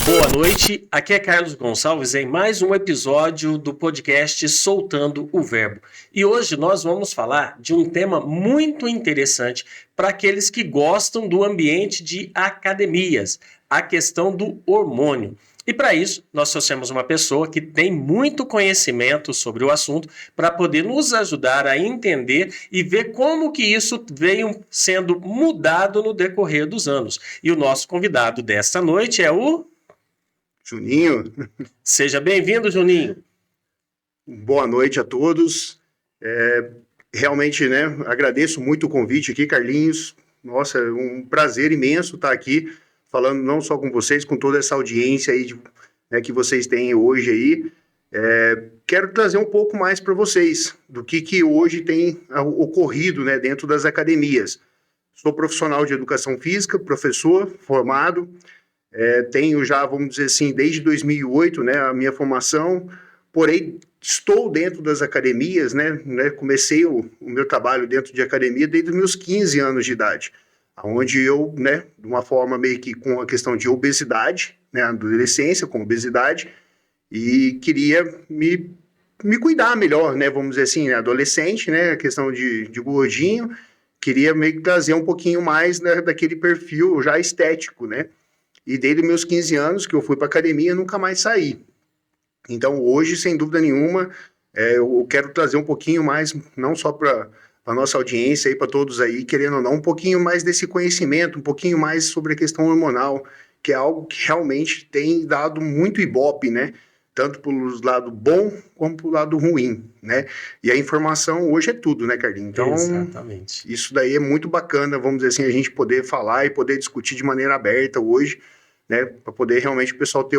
Boa noite, aqui é Carlos Gonçalves em mais um episódio do podcast Soltando o Verbo. E hoje nós vamos falar de um tema muito interessante para aqueles que gostam do ambiente de academias, a questão do hormônio. E para isso, nós trouxemos uma pessoa que tem muito conhecimento sobre o assunto para poder nos ajudar a entender e ver como que isso veio sendo mudado no decorrer dos anos. E o nosso convidado desta noite é o Juninho. Seja bem-vindo, Juninho. Boa noite a todos. Realmente, agradeço muito o convite aqui, Carlinhos. Nossa, é um prazer imenso estar aqui falando não só com vocês, com toda essa audiência aí que vocês têm hoje aí. Quero trazer um pouco mais para vocês do que hoje tem ocorrido dentro das academias. Sou profissional de educação física, professor formado. Tenho já, vamos dizer assim, desde 2008, a minha formação, porém estou dentro das academias, comecei o meu trabalho dentro de academia desde os meus 15 anos de idade, onde eu, de uma forma meio que com a questão de obesidade, adolescência com obesidade, e queria me cuidar melhor, vamos dizer assim, adolescente, a questão de gordinho, queria meio que trazer um pouquinho mais daquele perfil já estético, E desde meus 15 anos que eu fui para academia, nunca mais saí. Então, hoje, sem dúvida nenhuma, eu quero trazer um pouquinho mais, não só para a nossa audiência, para todos aí, querendo ou não, um pouquinho mais desse conhecimento, um pouquinho mais sobre a questão hormonal, que é algo que realmente tem dado muito ibope, Tanto pelo lado bom como pelo lado ruim, E a informação hoje é tudo, Carlinhos? Então, exatamente. Isso daí é muito bacana, vamos dizer assim, a gente poder falar e poder discutir de maneira aberta hoje, para poder realmente o pessoal ter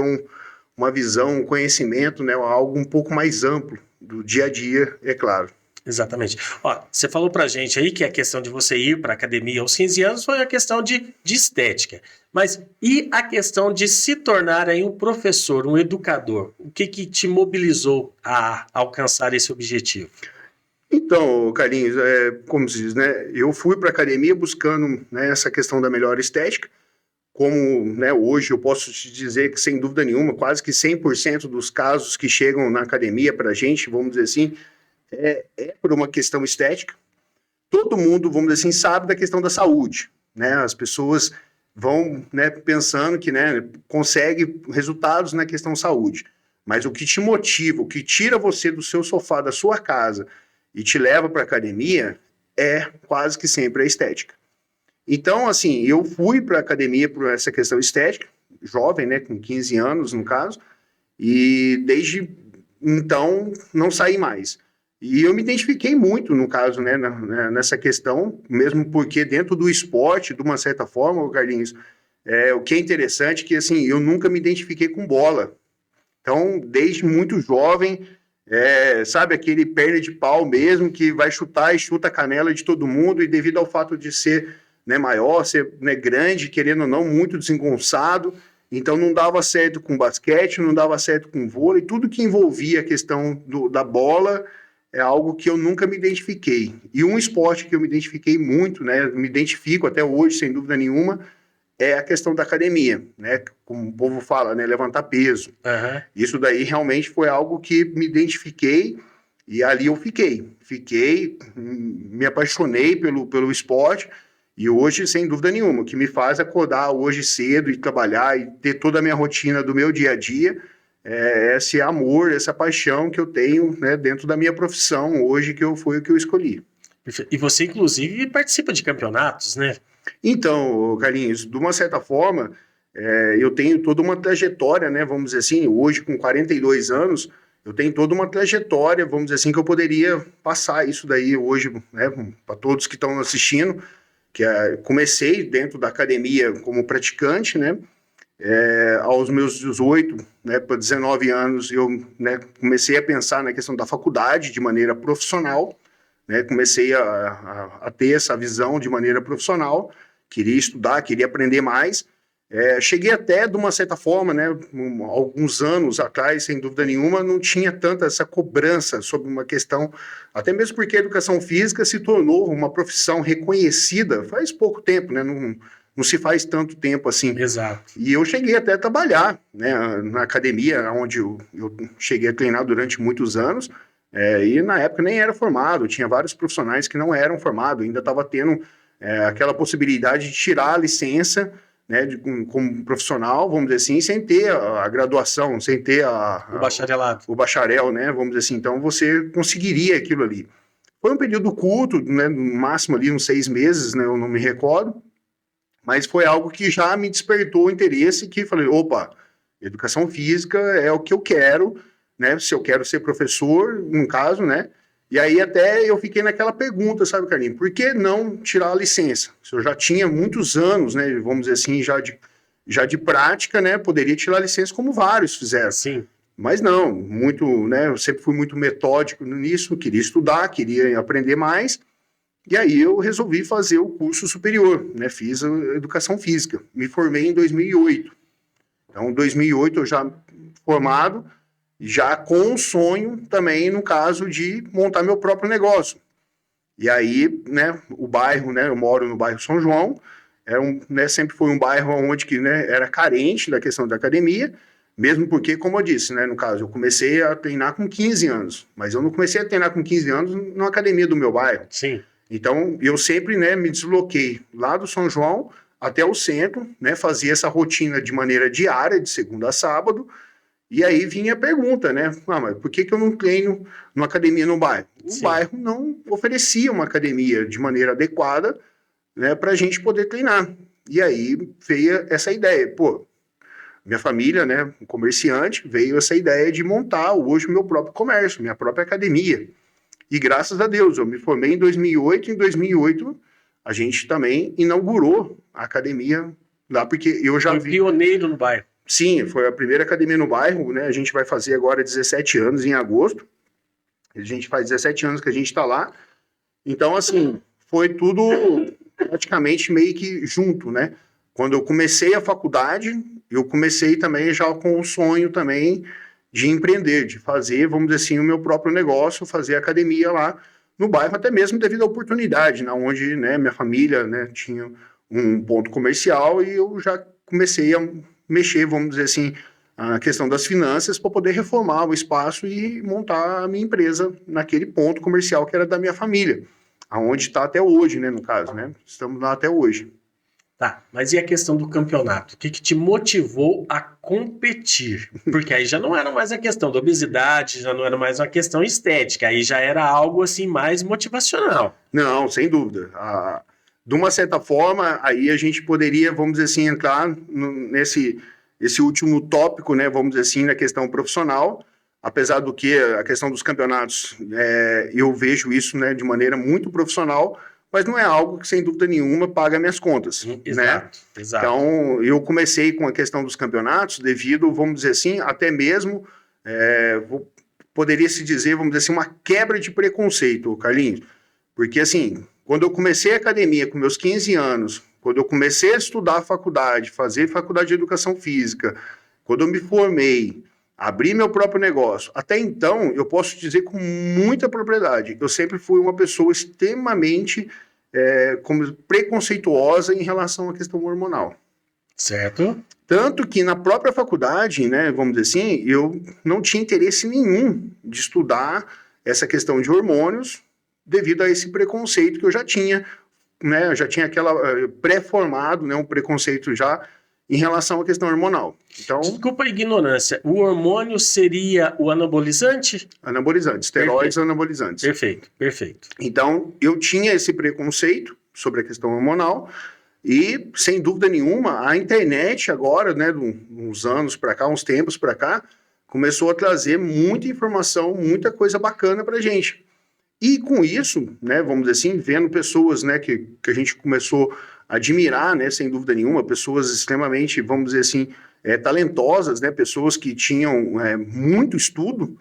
uma visão, um conhecimento, algo um pouco mais amplo do dia a dia, é claro. Exatamente. Ó, você falou pra gente aí que a questão de você ir para a academia aos 15 anos foi a questão de estética. Mas e a questão de se tornar aí um professor, um educador? O que te mobilizou a alcançar esse objetivo? Então, Carlinhos, como se diz, eu fui para a academia buscando essa questão da melhor estética. Como hoje eu posso te dizer que, sem dúvida nenhuma, quase que 100% dos casos que chegam na academia para a gente, vamos dizer assim, é por uma questão estética. Todo mundo, vamos dizer assim, sabe da questão da saúde, As pessoas vão pensando que consegue resultados na questão saúde. Mas o que te motiva, o que tira você do seu sofá, da sua casa e te leva para a academia é quase que sempre a estética. Então, assim, eu fui para a academia por essa questão estética, jovem, com 15 anos, no caso, e desde então não saí mais. E eu me identifiquei muito, no caso, nessa questão, mesmo porque dentro do esporte, de uma certa forma, Carlinhos, o que é interessante é que, assim, eu nunca me identifiquei com bola. Então, desde muito jovem, sabe, aquele perna de pau mesmo, que vai chutar e chuta a canela de todo mundo, e devido ao fato de ser maior, ser grande, querendo ou não, muito desengonçado, então não dava certo com basquete, não dava certo com vôlei, tudo que envolvia a questão da bola é algo que eu nunca me identifiquei. E um esporte que eu me identifiquei muito, me identifico até hoje, sem dúvida nenhuma, é a questão da academia, como o povo fala, levantar peso. Uhum. Isso daí realmente foi algo que me identifiquei e ali eu fiquei, me apaixonei pelo esporte. E hoje, sem dúvida nenhuma, o que me faz acordar hoje cedo e trabalhar e ter toda a minha rotina do meu dia a dia é esse amor, essa paixão que eu tenho dentro da minha profissão hoje, que foi o que eu escolhi. E você, inclusive, participa de campeonatos, Então, Carlinhos, de uma certa forma, eu tenho toda uma trajetória, vamos dizer assim, hoje com 42 anos, eu tenho toda uma trajetória, vamos dizer assim, que eu poderia passar isso daí hoje, para todos que estão assistindo, que comecei dentro da academia como praticante, aos meus 18 para 19 anos, eu comecei a pensar na questão da faculdade de maneira profissional, comecei a ter essa visão de maneira profissional, queria estudar, queria aprender mais, cheguei até, de uma certa forma, alguns anos atrás, sem dúvida nenhuma, não tinha tanta essa cobrança sobre uma questão, até mesmo porque a educação física se tornou uma profissão reconhecida faz pouco tempo, não se faz tanto tempo assim. Exato. E eu cheguei até a trabalhar, né, na academia, onde eu cheguei a treinar durante muitos anos, e na época nem era formado, tinha vários profissionais que não eram formados, ainda estava tendo aquela possibilidade de tirar a licença, né, como profissional, vamos dizer assim, sem ter a graduação, sem ter O bacharelado. o bacharel, né, vamos dizer assim, então você conseguiria aquilo ali. Foi um período curto, né, no máximo ali uns 6 meses, né, eu não me recordo, mas foi algo que já me despertou o interesse, que falei, opa, educação física é o que eu quero, né, se eu quero ser professor, no caso, né, e aí até eu fiquei naquela pergunta, sabe, Carlinhos, por que não tirar a licença? Se eu já tinha muitos anos, né, vamos dizer assim, já de prática, né, poderia tirar a licença como vários fizeram. Sim. Mas não, né, eu sempre fui muito metódico nisso, queria estudar, queria aprender mais, e aí eu resolvi fazer o curso superior, né, fiz a educação física, me formei em 2008. Então, em 2008 eu já formado, já com um sonho também, no caso, de montar meu próprio negócio. E aí, né, o bairro, né, eu moro no bairro São João, né, sempre foi um bairro onde que, né, era carente da questão da academia, mesmo porque, como eu disse, né, no caso, eu comecei a treinar com 15 anos, mas eu não comecei a treinar com 15 anos na academia do meu bairro. Sim. Então, eu sempre, né, me desloquei lá do São João até o centro, né, fazia essa rotina de maneira diária, de segunda a sábado, e aí vinha a pergunta, né, mas por que eu não treino numa academia no bairro? O bairro não oferecia uma academia de maneira adequada, né, para a gente poder treinar. E aí veio essa ideia, pô, minha família, né, um comerciante, veio essa ideia de montar hoje o meu próprio comércio, minha própria academia. E graças a Deus, eu me formei em 2008, e em 2008 a gente também inaugurou a academia lá, porque eu já vi... pioneiro no bairro. Sim, foi a primeira academia no bairro, né, a gente vai fazer agora 17 anos em agosto, a gente faz 17 anos que a gente está lá, então assim, foi tudo praticamente meio que junto, né, quando eu comecei a faculdade, eu comecei também já com o sonho também de empreender, de fazer, vamos dizer assim, o meu próprio negócio, fazer academia lá no bairro, até mesmo devido à oportunidade, né, onde, né, minha família, né, tinha um ponto comercial e eu já comecei a mexer, vamos dizer assim, a questão das finanças para poder reformar o espaço e montar a minha empresa naquele ponto comercial que era da minha família, aonde está até hoje, né, no caso, né, estamos lá até hoje. Tá, mas e a questão do campeonato? O que te motivou a competir? Porque aí já não era mais a questão da obesidade, já não era mais uma questão estética, aí já era algo assim mais motivacional. Não, sem dúvida. De uma certa forma, aí a gente poderia, vamos dizer assim, entrar esse último tópico, né, vamos dizer assim, na questão profissional, apesar do que a questão dos campeonatos, eu vejo isso, né, de maneira muito profissional, mas não é algo que, sem dúvida nenhuma, paga minhas contas. Exato, né? Exato. Então, eu comecei com a questão dos campeonatos devido, vamos dizer assim, até mesmo, poderia se dizer, vamos dizer assim, uma quebra de preconceito, Carlinhos. Porque, assim, quando eu comecei a academia com meus 15 anos, quando eu comecei a estudar a faculdade, fazer faculdade de educação física, quando eu me formei, abri meu próprio negócio. Até então, eu posso dizer com muita propriedade, eu sempre fui uma pessoa extremamente preconceituosa em relação à questão hormonal. Certo. Tanto que na própria faculdade, né, vamos dizer assim, eu não tinha interesse nenhum de estudar essa questão de hormônios devido a esse preconceito que eu já tinha, né, eu já tinha aquela pré-formado, né, um preconceito já em relação à questão hormonal. Então, desculpa a ignorância, o hormônio seria o anabolizante? Anabolizante, esteroides anabolizantes. Perfeito, perfeito. Então, eu tinha esse preconceito sobre a questão hormonal e, sem dúvida nenhuma, a internet agora, né, uns anos para cá, uns tempos para cá, começou a trazer muita informação, muita coisa bacana para a gente. E com isso, né, vamos dizer assim, vendo pessoas, né, que a gente começou a admirar, né, sem dúvida nenhuma, pessoas extremamente, vamos dizer assim, talentosas, né, pessoas que tinham muito estudo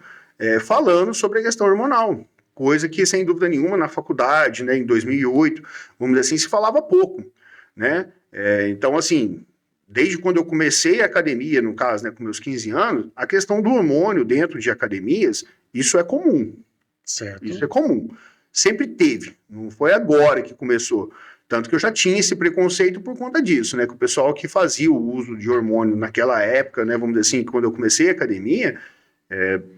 falando sobre a questão hormonal, coisa que, sem dúvida nenhuma, na faculdade, né, em 2008, vamos dizer assim, se falava pouco, né, então, assim, desde quando eu comecei a academia, no caso, né, com meus 15 anos, a questão do hormônio dentro de academias, isso é comum. Certo. Isso é comum. Sempre teve. Não foi agora que começou. Tanto que eu já tinha esse preconceito por conta disso, né? Que o pessoal que fazia o uso de hormônio naquela época, né? Vamos dizer assim, quando eu comecei a academia,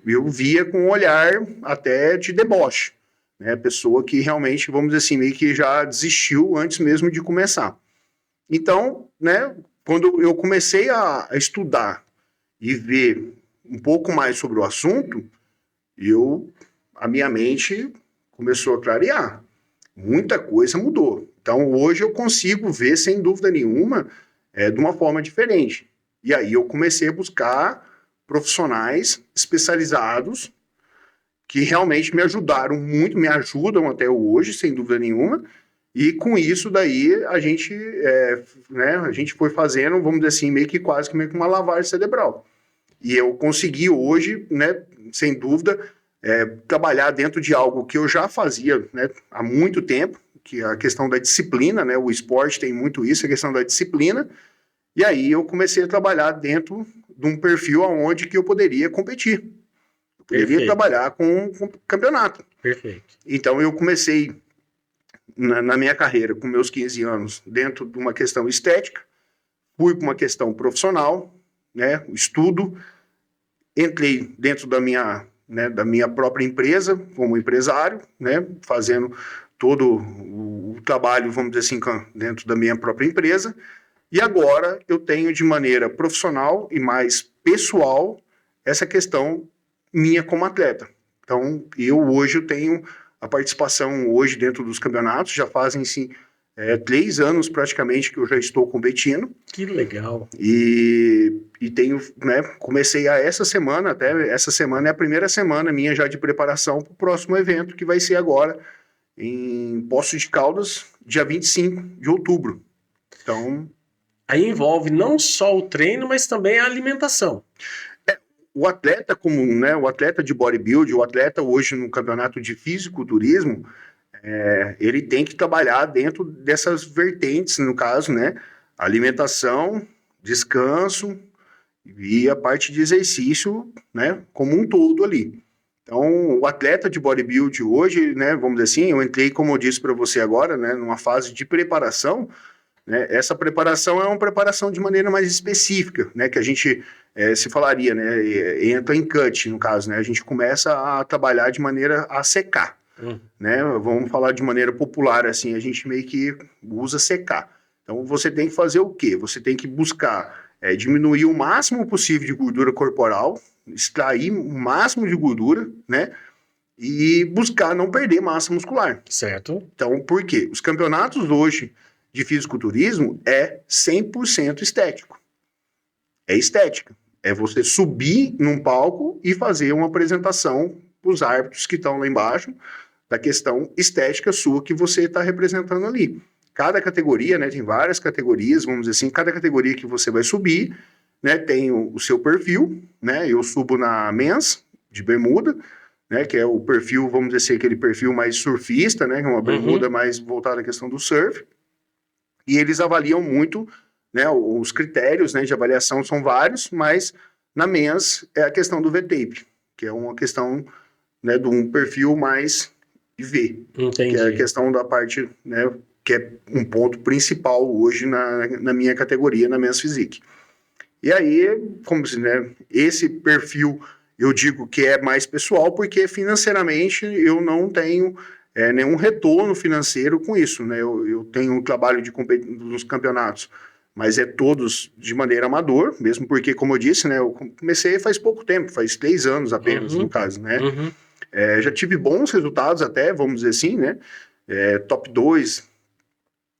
eu via com um olhar até de deboche, né? Pessoa que realmente, vamos dizer assim, meio que já desistiu antes mesmo de começar. Então, né? Quando eu comecei a estudar e ver um pouco mais sobre o assunto, a minha mente começou a clarear. Muita coisa mudou. Então, hoje eu consigo ver, sem dúvida nenhuma, de uma forma diferente. E aí eu comecei a buscar profissionais especializados que realmente me ajudaram muito, me ajudam até hoje, sem dúvida nenhuma. E com isso daí a gente foi fazendo, vamos dizer assim, meio que uma lavagem cerebral. E eu consegui hoje, né, sem dúvida, trabalhar dentro de algo que eu já fazia, né, há muito tempo, que é a questão da disciplina, né, o esporte tem muito isso, a questão da disciplina, e aí eu comecei a trabalhar dentro de um perfil onde que eu poderia competir. Eu poderia trabalhar com campeonato. Perfeito. Então eu comecei na minha carreira, com meus 15 anos, dentro de uma questão estética, fui para uma questão profissional, né, estudo, entrei dentro da minha própria empresa, como empresário, né, fazendo todo o trabalho, vamos dizer assim, dentro da minha própria empresa, e agora eu tenho de maneira profissional e mais pessoal essa questão minha como atleta. Então, hoje eu tenho a participação hoje dentro dos campeonatos, já fazem, sim, 3 anos praticamente que eu já estou competindo. Que legal. E tenho, né, comecei essa semana, até essa semana é a primeira semana minha já de preparação para o próximo evento, que vai ser agora em Poços de Caldas, dia 25 de outubro. Então... Aí envolve não só o treino, mas também a alimentação. O atleta né, o atleta de bodybuilding, o atleta hoje no campeonato de fisiculturismo, ele tem que trabalhar dentro dessas vertentes, no caso, né, alimentação, descanso e a parte de exercício, né, como um todo ali. Então, o atleta de bodybuilding hoje, né, vamos dizer assim, eu entrei, como eu disse para você agora, né, numa fase de preparação, né, essa preparação é uma preparação de maneira mais específica, né, que a gente se falaria, né, entra em cut, no caso, né, a gente começa a trabalhar de maneira a secar, né, vamos falar de maneira popular, assim, a gente meio que usa secar. Então, você tem que fazer o quê? Você tem que buscar diminuir o máximo possível de gordura corporal, extrair o máximo de gordura, né, e buscar não perder massa muscular. Certo. Então, por quê? Os campeonatos hoje de fisiculturismo é 100% estético. É estética. É você subir num palco e fazer uma apresentação para os árbitros que estão lá embaixo da questão estética sua que você está representando ali. Cada categoria, né, tem várias categorias, vamos dizer assim, cada categoria que você vai subir, né, tem o seu perfil, né, eu subo na Men's, de bermuda, né, que é o perfil, vamos dizer assim, aquele perfil mais surfista, né, que é uma bermuda mais voltada à questão do surf, e eles avaliam muito, né, os critérios, né, de avaliação são vários, mas na Men's é a questão do V-tape, que é uma questão, né, de um perfil mais V, Entendi. que é a questão da parte, né, que é um ponto principal hoje na minha categoria, na Men's Physique. E aí, como se, né, esse perfil eu digo que é mais pessoal, porque financeiramente eu não tenho nenhum retorno financeiro com isso, né? Eu tenho um trabalho nos campeonatos, mas todos de maneira amador, mesmo porque, como eu disse, né, eu comecei faz pouco tempo, faz 3 anos apenas, no caso, né? Já tive bons resultados até, vamos dizer assim, né? Top 2,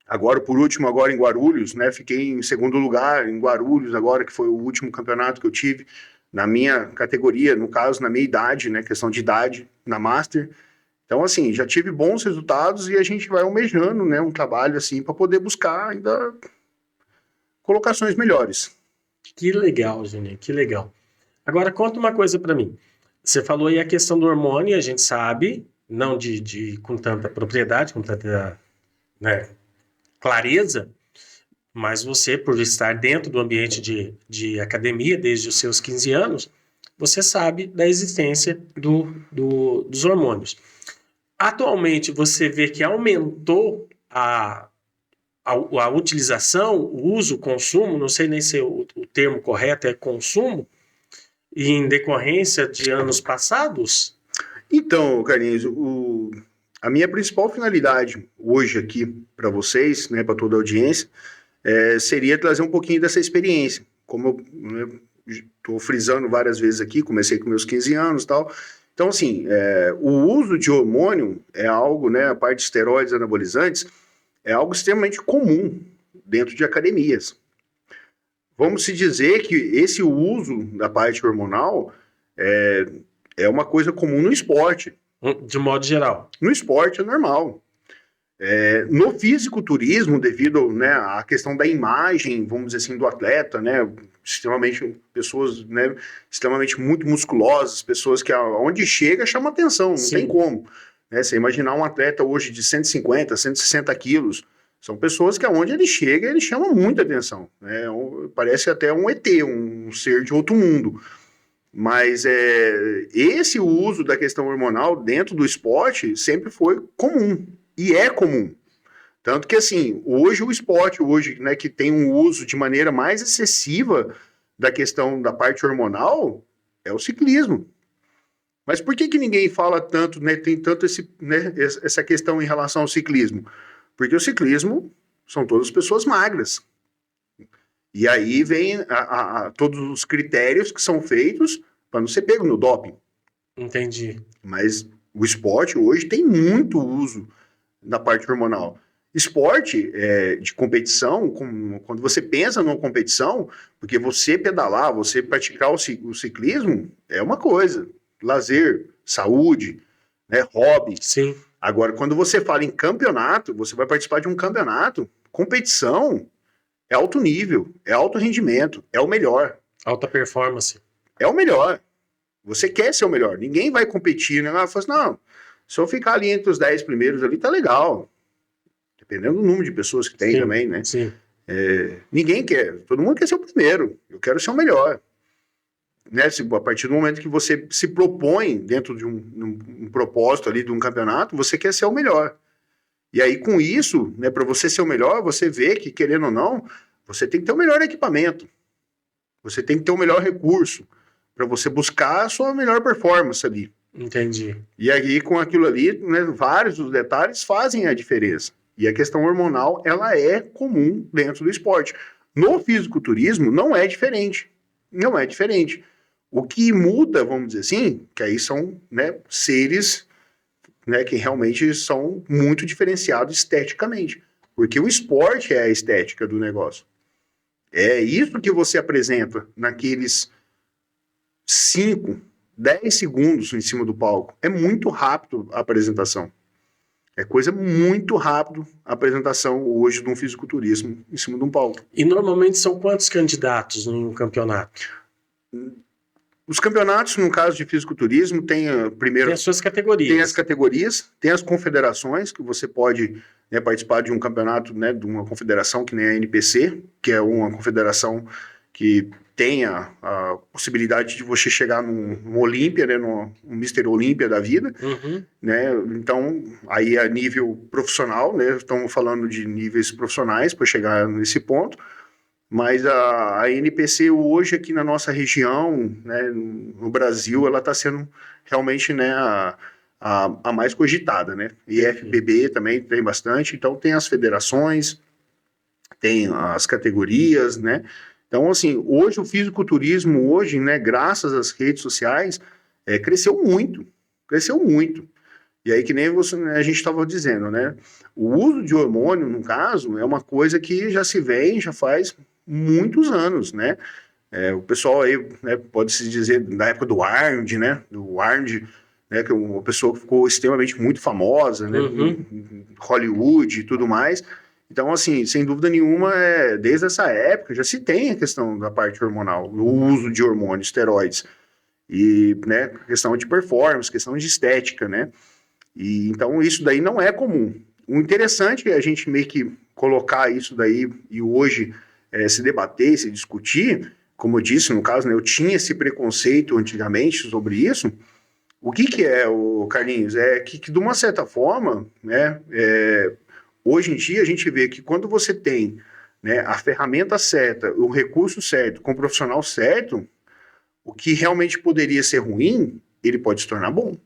agora por último, agora em Guarulhos, né? Fiquei em segundo lugar em Guarulhos, agora que foi o último campeonato que eu tive, na minha categoria, no caso, na minha idade, né? Questão de idade, na Master. Então, assim, já tive bons resultados e a gente vai almejando, né? Um trabalho, assim, para poder buscar ainda colocações melhores. Que legal, Juninho, que legal. Agora, conta uma coisa para mim. Você falou aí a questão do hormônio, a gente sabe, não com tanta propriedade, com tanta, né, clareza, mas você, por estar dentro do ambiente de academia desde os seus 15 anos, você sabe da existência dos hormônios. Atualmente, você vê que aumentou a utilização, o uso, o consumo, não sei nem se o termo correto é consumo, e em decorrência de anos passados? Então, Carlinhos, a minha principal finalidade hoje aqui para vocês, né, para toda a audiência, seria trazer um pouquinho dessa experiência. Como eu estou frisando várias vezes aqui, comecei com meus 15 anos e tal. Então, assim, o uso de hormônio é algo, né, a parte de esteroides anabolizantes, é algo extremamente comum dentro de academias. Vamos se dizer que esse uso da parte hormonal é uma coisa comum no esporte. De modo geral. No esporte é normal. No fisiculturismo, devido, né, à questão da imagem, vamos dizer assim, do atleta, né, pessoas, né, extremamente muito musculosas, pessoas que aonde chega chama atenção, não tem como. Né, você imaginar um atleta hoje de 150, 160 quilos, são pessoas que aonde ele chega, ele chama muita atenção. Né, parece até um ET, um ser de outro mundo. Mas esse uso da questão hormonal dentro do esporte sempre foi comum. E é comum. Tanto que, assim, hoje o esporte, né, que tem um uso de maneira mais excessiva da questão da parte hormonal, é o ciclismo. Mas por que ninguém fala tanto, né, tem tanto essa questão em relação ao ciclismo? Porque o ciclismo são todas pessoas magras. E aí vem todos os critérios que são feitos para não ser pego no doping. Entendi. Mas o esporte hoje tem muito uso na parte hormonal. Esporte de competição, quando você pensa numa competição, porque você pedalar, você praticar o ciclismo, é uma coisa. Lazer, saúde, né, hobby. Sim. Agora, quando você fala em campeonato, você vai participar de um campeonato, competição é alto nível, é alto rendimento, é o melhor. Alta performance. É o melhor. Você quer ser o melhor. Ninguém vai competir, né? Fala assim, não, se eu ficar ali entre os 10 primeiros ali, tá legal. Dependendo do número de pessoas que tem também, né? Sim. Ninguém quer. Todo mundo quer ser o primeiro. Eu quero ser o melhor. Né? A partir do momento que você se propõe dentro de um propósito ali de um campeonato, você quer ser o melhor. E aí, com isso, né, para você ser o melhor, você vê que, querendo ou não, você tem que ter o melhor equipamento. Você tem que ter o melhor recurso para você buscar a sua melhor performance ali. Entendi. E aí, com aquilo ali, né, vários dos detalhes fazem a diferença. E a questão hormonal, ela é comum dentro do esporte. No fisiculturismo, não é diferente. Não é diferente. O que muda, vamos dizer assim, que aí são, né, seres, né, que realmente são muito diferenciados esteticamente. Porque o esporte é a estética do negócio. É isso que você apresenta naqueles 5, 10 segundos em cima do palco. É muito rápido a apresentação. É coisa muito rápido a apresentação hoje de um fisiculturismo em cima de um palco. E normalmente são quantos candidatos em um campeonato? Os campeonatos, no caso de fisiculturismo, tem as suas categorias. Tem as categorias, tem as confederações, que você pode, né, participar de um campeonato, né, de uma confederação que nem a NPC, que é uma confederação que tem a possibilidade de você chegar num Olímpia, né, no Mr. Olímpia da vida, né, então, aí a nível profissional, né, estamos falando de níveis profissionais para chegar nesse ponto, mas a NPC hoje aqui na nossa região, né, no Brasil, ela está sendo realmente, né, a mais cogitada, né, e FBB também tem bastante, então tem as federações, tem as categorias, né. Então, assim, hoje o fisiculturismo, hoje, né, graças às redes sociais, cresceu muito. E aí, que nem a gente estava dizendo, né, o uso de hormônio, no caso, é uma coisa que já se vem, já faz muitos anos, né. O pessoal aí, né, pode-se dizer, da época do Arnold, né, né, que é uma pessoa que ficou extremamente muito famosa, né, em Hollywood e tudo mais. Então, assim, sem dúvida nenhuma, desde essa época já se tem a questão da parte hormonal, o uso de hormônios, esteroides, e, né, questão de performance, questão de estética, né, e então isso daí não é comum. O interessante é a gente meio que colocar isso daí e hoje se debater, se discutir, como eu disse, no caso, né, eu tinha esse preconceito antigamente sobre isso. O que é, o Carlinhos? É que de uma certa forma, né, Hoje em dia, a gente vê que quando você tem, né, a ferramenta certa, o recurso certo, com o profissional certo, o que realmente poderia ser ruim, ele pode se tornar bom.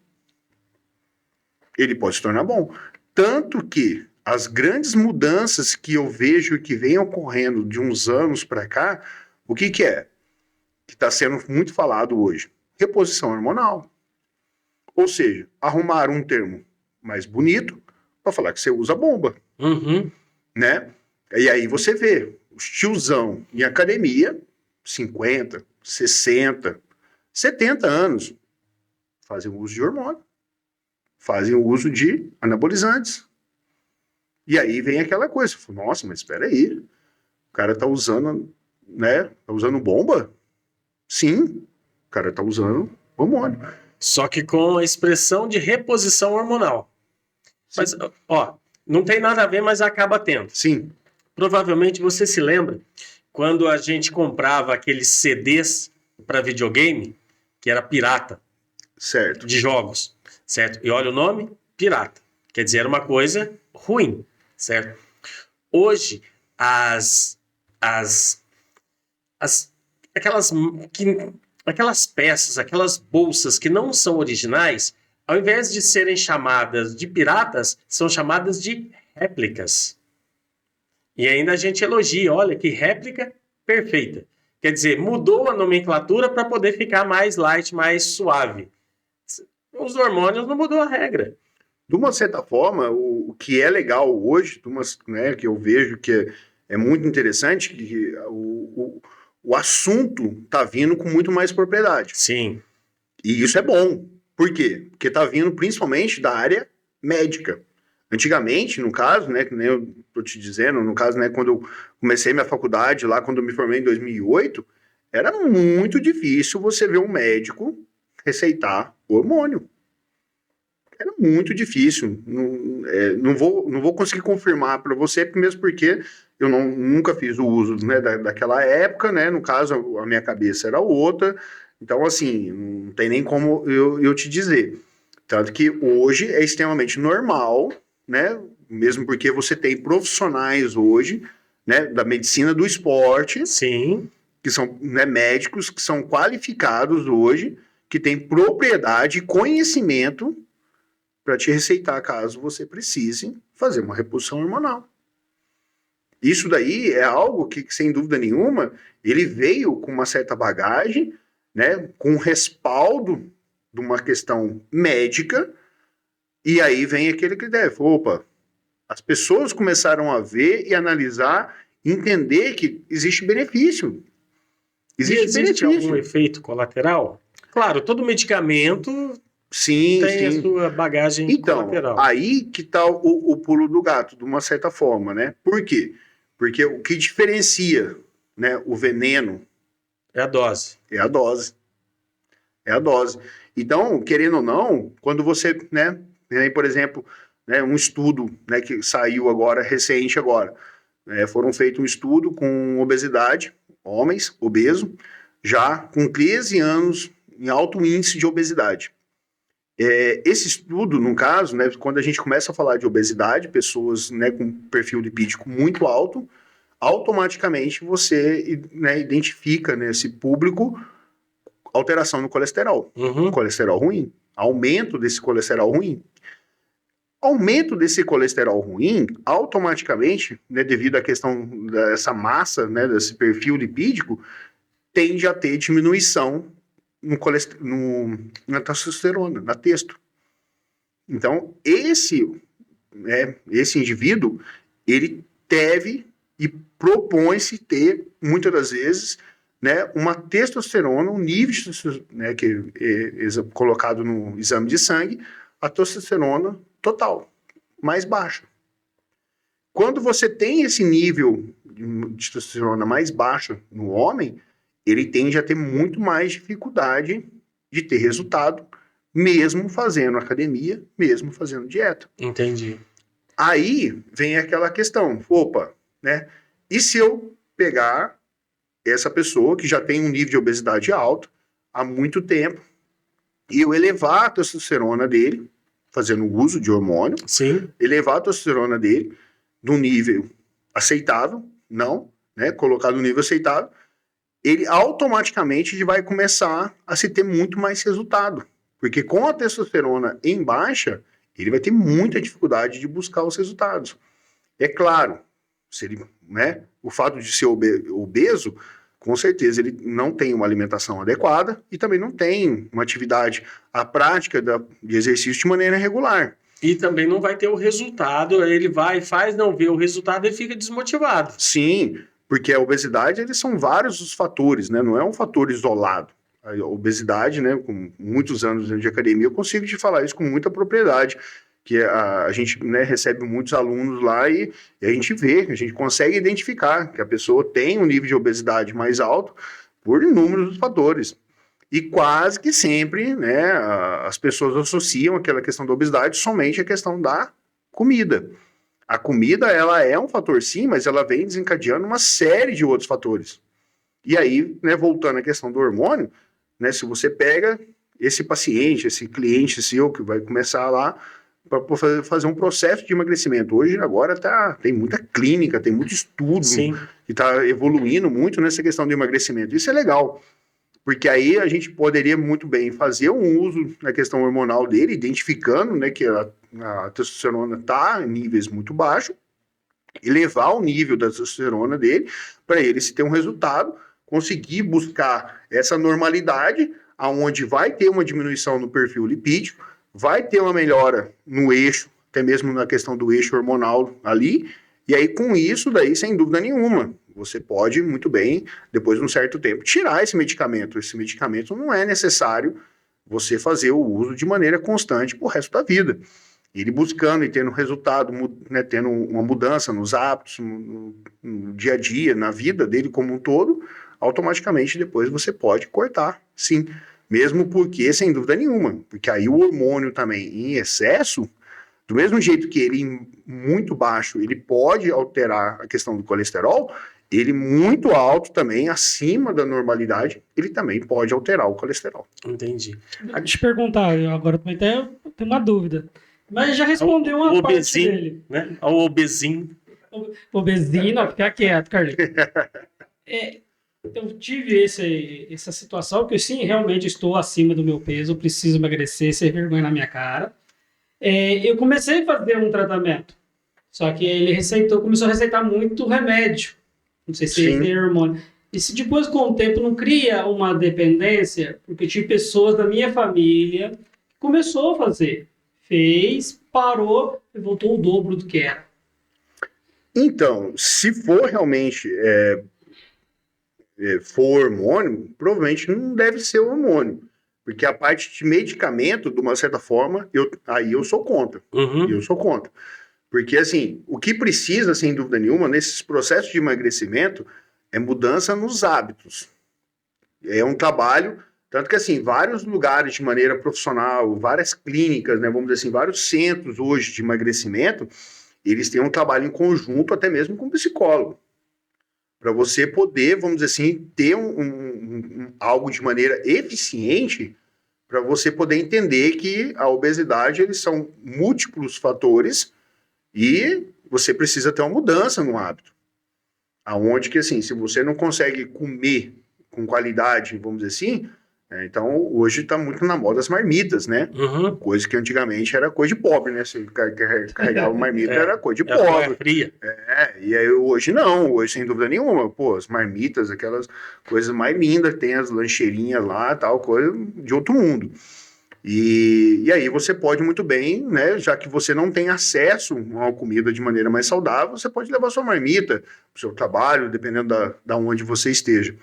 Ele pode se tornar bom. Tanto que as grandes mudanças que eu vejo que vem ocorrendo de uns anos para cá, o que é? Que está sendo muito falado hoje. Reposição hormonal. Ou seja, arrumar um termo mais bonito para falar que você usa bomba. Uhum. Né? E aí você vê os tiozão em academia, 50, 60, 70 anos, fazem uso de hormônio, fazem o uso de anabolizantes. E aí vem aquela coisa, nossa, mas espera aí, o cara tá usando, né? Tá usando bomba? Sim, o cara tá usando hormônio. Só que com a expressão de reposição hormonal. Sim. Mas, ó, não tem nada a ver, mas acaba tendo. Sim. Provavelmente você se lembra quando a gente comprava aqueles CDs para videogame, que era pirata. Certo. De jogos, certo? E olha o nome, pirata. Quer dizer, era uma coisa ruim, certo? Hoje, aquelas peças, aquelas bolsas que não são originais, ao invés de serem chamadas de piratas, são chamadas de réplicas. E ainda a gente elogia, olha que réplica perfeita. Quer dizer, mudou a nomenclatura para poder ficar mais light, mais suave. Os hormônios não mudou a regra. De uma certa forma, o que é legal hoje, né, que eu vejo que é muito interessante, que o assunto está vindo com muito mais propriedade. Sim. E isso é bom. Por quê? Porque está vindo principalmente da área médica. Antigamente, no caso, né, que nem eu tô te dizendo, no caso, né, quando eu comecei minha faculdade, lá quando eu me formei em 2008, era muito difícil você ver um médico receitar hormônio. Era muito difícil. Não vou conseguir confirmar para você, mesmo porque eu nunca fiz o uso, né, daquela época, né? No caso, a minha cabeça era outra. Então, assim, não tem nem como eu te dizer. Tanto que hoje é extremamente normal, né? Mesmo porque você tem profissionais hoje, né, da medicina do esporte. Sim. Que são, né, médicos que são qualificados hoje, que têm propriedade e conhecimento para te receitar caso você precise fazer uma reposição hormonal. Isso daí é algo que, sem dúvida nenhuma, ele veio com uma certa bagagem, né, com respaldo de uma questão médica, e aí vem aquele critério, opa, as pessoas começaram a ver e analisar, entender que existe benefício. Existe algum efeito colateral? Claro, todo medicamento... Sim, tem sim. A sua bagagem colateral. Então, aí que está o pulo do gato, de uma certa forma, né? Por quê? Porque o que diferencia, né, o veneno... é a dose. É a dose. É a dose. Então, querendo ou não, quando você, né, por exemplo, né, um estudo, né, que saiu agora, recente agora, foram feito um estudo com obesidade, homens obesos, já com 13 anos em alto índice de obesidade. Esse estudo, no caso, né, quando a gente começa a falar de obesidade, pessoas, né, com perfil lipídico muito alto, automaticamente você, né, identifica nesse público alteração no colesterol. Uhum. Colesterol ruim. Aumento desse colesterol ruim. Aumento desse colesterol ruim, automaticamente, né, devido à questão dessa massa, né, desse perfil lipídico, tende a ter diminuição na testosterona, na testo. Então, esse indivíduo, ele deve e propõe-se ter, muitas das vezes, né, uma testosterona, um nível de testosterona, né, que é colocado no exame de sangue, a testosterona total, mais baixa. Quando você tem esse nível de testosterona mais baixa no homem, ele tende a ter muito mais dificuldade de ter resultado, mesmo fazendo academia, mesmo fazendo dieta. Entendi. Aí vem aquela questão, opa, né? E se eu pegar essa pessoa que já tem um nível de obesidade alto há muito tempo e eu elevar a testosterona dele, fazendo uso de hormônio, sim, elevar a testosterona dele, do nível aceitável, não, né, colocar no nível aceitável, ele automaticamente vai começar a se ter muito mais resultado. Porque com a testosterona em baixa, ele vai ter muita dificuldade de buscar os resultados. É claro, se ele, né, o fato de ser obeso, com certeza ele não tem uma alimentação adequada e também não tem uma atividade, a prática de exercício de maneira regular. E também não vai ter o resultado, ele vai, faz, não vê o resultado, ele fica desmotivado. Sim, porque a obesidade, eles são vários os fatores, né? Não é um fator isolado. A obesidade, né, com muitos anos de academia, eu consigo te falar isso com muita propriedade, que a gente, né, recebe muitos alunos lá e a gente vê, a gente consegue identificar que a pessoa tem um nível de obesidade mais alto por inúmeros fatores. E quase que sempre, né, as pessoas associam aquela questão da obesidade somente à questão da comida. A comida, ela é um fator sim, mas ela vem desencadeando uma série de outros fatores. E aí, né, voltando à questão do hormônio, né, se você pega esse paciente, esse cliente seu que vai começar lá para fazer um processo de emagrecimento. Hoje, agora, tem muita clínica, tem muito estudo Sim. que está evoluindo muito nessa questão do emagrecimento. Isso é legal, porque aí a gente poderia muito bem fazer um uso na questão hormonal dele, identificando, né, que a testosterona está em níveis muito baixos, e levar o nível da testosterona dele para ele se ter um resultado, conseguir buscar essa normalidade, aonde vai ter uma diminuição no perfil lipídico, vai ter uma melhora no eixo, até mesmo na questão do eixo hormonal ali, e aí com isso, daí sem dúvida nenhuma, você pode muito bem, depois de um certo tempo, tirar esse medicamento. Esse medicamento não é necessário você fazer o uso de maneira constante pro resto da vida. Ele buscando e tendo resultado, né, tendo uma mudança nos hábitos, no dia a dia, na vida dele como um todo, automaticamente depois você pode cortar, sim. Mesmo porque, sem dúvida nenhuma, porque aí o hormônio também em excesso, do mesmo jeito que ele muito baixo, ele pode alterar a questão do colesterol, ele muito alto também, acima da normalidade, ele também pode alterar o colesterol. Entendi. Deixa eu te perguntar, eu agora também tenho uma dúvida. Mas já respondeu uma parte obesinho, dele. Né? O obesinho. Obesinho, não, fica quieto, Carlinhos. Eu tive essa situação que eu sim, realmente estou acima do meu peso, eu preciso emagrecer, sem vergonha na minha cara. Eu comecei a fazer um tratamento, só que ele começou a receitar muito remédio. Não sei se tem hormônio. E se depois, com o tempo, não cria uma dependência, porque tive pessoas da minha família que começou a fazer. Fez, parou e voltou o dobro do que era. Então, se for realmente for hormônio, provavelmente não deve ser hormônio. Porque a parte de medicamento, de uma certa forma, aí eu sou contra. Uhum. Eu sou contra. Porque, assim, o que precisa, sem dúvida nenhuma, nesses processos de emagrecimento, é mudança nos hábitos. É um trabalho, tanto que, assim, vários lugares de maneira profissional, várias clínicas, né, vamos dizer assim, vários centros hoje de emagrecimento, eles têm um trabalho em conjunto, até mesmo com o psicólogo. Para você poder, vamos dizer assim, ter algo de maneira eficiente, para você poder entender que a obesidade, eles são múltiplos fatores e você precisa ter uma mudança no hábito. Aonde que, assim, se você não consegue comer com qualidade, vamos dizer assim, então hoje está muito na moda as marmitas, né? Uhum. Coisa que antigamente era coisa de pobre, né? Você carregava marmita, era coisa de pobre. Era fria. E aí hoje não, hoje sem dúvida nenhuma, pô, as marmitas, aquelas coisas mais lindas, tem as lancheirinhas lá, tal, coisa de outro mundo. E aí você pode muito bem, né, já que você não tem acesso a uma comida de maneira mais saudável, você pode levar sua marmita para o seu trabalho, dependendo da onde você esteja.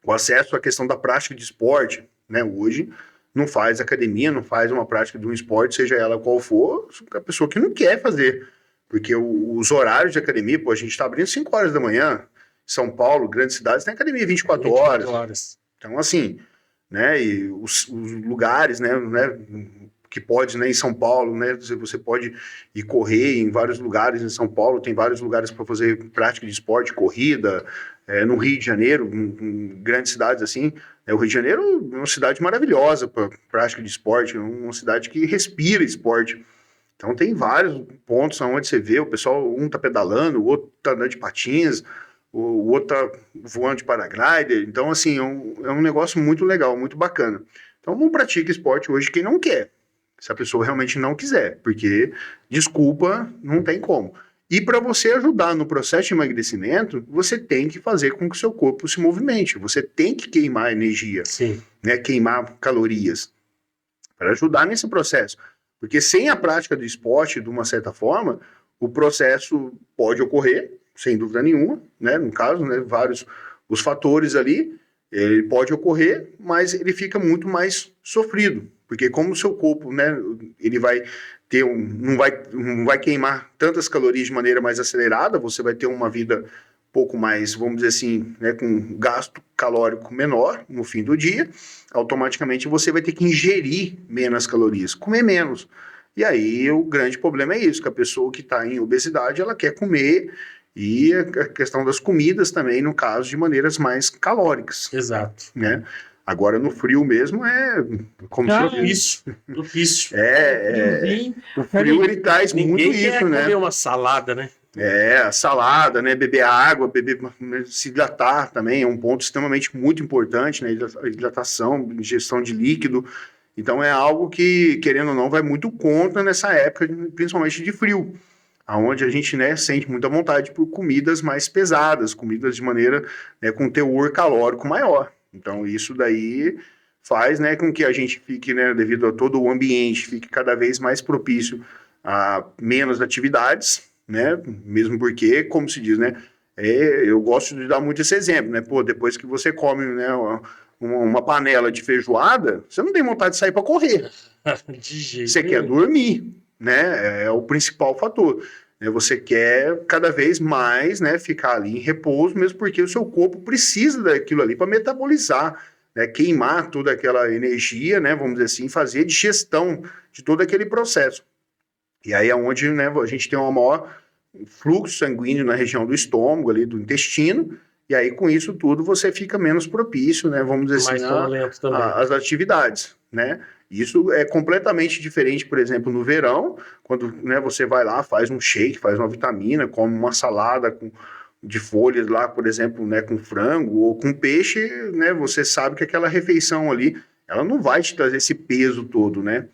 O acesso à questão da prática de esporte, né, hoje não faz academia, não faz uma prática de um esporte, seja ela qual for, a pessoa que não quer fazer. Porque os horários de academia, pô, a gente está abrindo 5 horas da manhã, São Paulo, grandes cidades, tem academia 24 horas. Então, assim, né, e os lugares, né, que pode, né, em São Paulo, né, você pode ir correr em vários lugares em São Paulo, tem vários lugares para fazer prática de esporte, corrida, no Rio de Janeiro, em grandes cidades assim, o Rio de Janeiro é uma cidade maravilhosa para prática de esporte, uma cidade que respira esporte. Então tem vários pontos onde você vê o pessoal, um tá pedalando, o outro tá andando de patins, o outro tá voando de paraglider. Então, assim, é um negócio muito legal, muito bacana. Então não pratica esporte hoje quem não quer. Se a pessoa realmente não quiser, porque, desculpa, não tem como. E para você ajudar no processo de emagrecimento, você tem que fazer com que o seu corpo se movimente. Você tem que queimar energia, Sim. né? Queimar calorias para ajudar nesse processo. Porque sem a prática do esporte, de uma certa forma, o processo pode ocorrer, sem dúvida nenhuma, né? No caso, né? Vários os fatores ali, ele pode ocorrer, mas ele fica muito mais sofrido. Porque como o seu corpo, né? Ele vai ter não vai queimar tantas calorias de maneira mais acelerada, você vai ter uma vida pouco mais, vamos dizer assim, né, com gasto calórico menor no fim do dia, automaticamente você vai ter que ingerir menos calorias, comer menos. E aí o grande problema é isso, que a pessoa que está em obesidade, ela quer comer, e a questão das comidas também, no caso, de maneiras mais calóricas. Exato. Né? Agora, no frio mesmo, é como se fosse... Propício. Propício. O frio, ele traz muito Ninguém quer isso, né? comer uma salada, né? Salada, né? Beber água, se hidratar também é um ponto extremamente muito importante, né? Hidratação, ingestão de líquido. Então é algo que, querendo ou não, vai muito contra nessa época, principalmente de frio, aonde a gente, né, sente muita vontade por comidas mais pesadas, comidas de maneira, né, com teor calórico maior. Então isso daí faz, né, com que a gente fique, né, devido a todo o ambiente, fique cada vez mais propício a menos atividades, né, mesmo porque, como se diz, né, eu gosto de dar muito esse exemplo, né, pô, depois que você come, né, uma panela de feijoada, você não tem vontade de sair para correr. De jeito Você quer nenhum. dormir, né, é o principal fator. Você quer cada vez mais, né, ficar ali em repouso, mesmo porque o seu corpo precisa daquilo ali para metabolizar, né, queimar toda aquela energia, né, vamos dizer assim, fazer a digestão de todo aquele processo. E aí é onde, né, a gente tem um maior fluxo sanguíneo na região do estômago, ali do intestino, e aí com isso tudo você fica menos propício, né, vamos dizer Mais assim, sonolento também. às atividades, né? Isso é completamente diferente, por exemplo, no verão, quando, né, você vai lá, faz um shake, faz uma vitamina, come uma salada de folhas lá, por exemplo, né, com frango ou com peixe, né, você sabe que aquela refeição ali, ela não vai te trazer esse peso todo, né?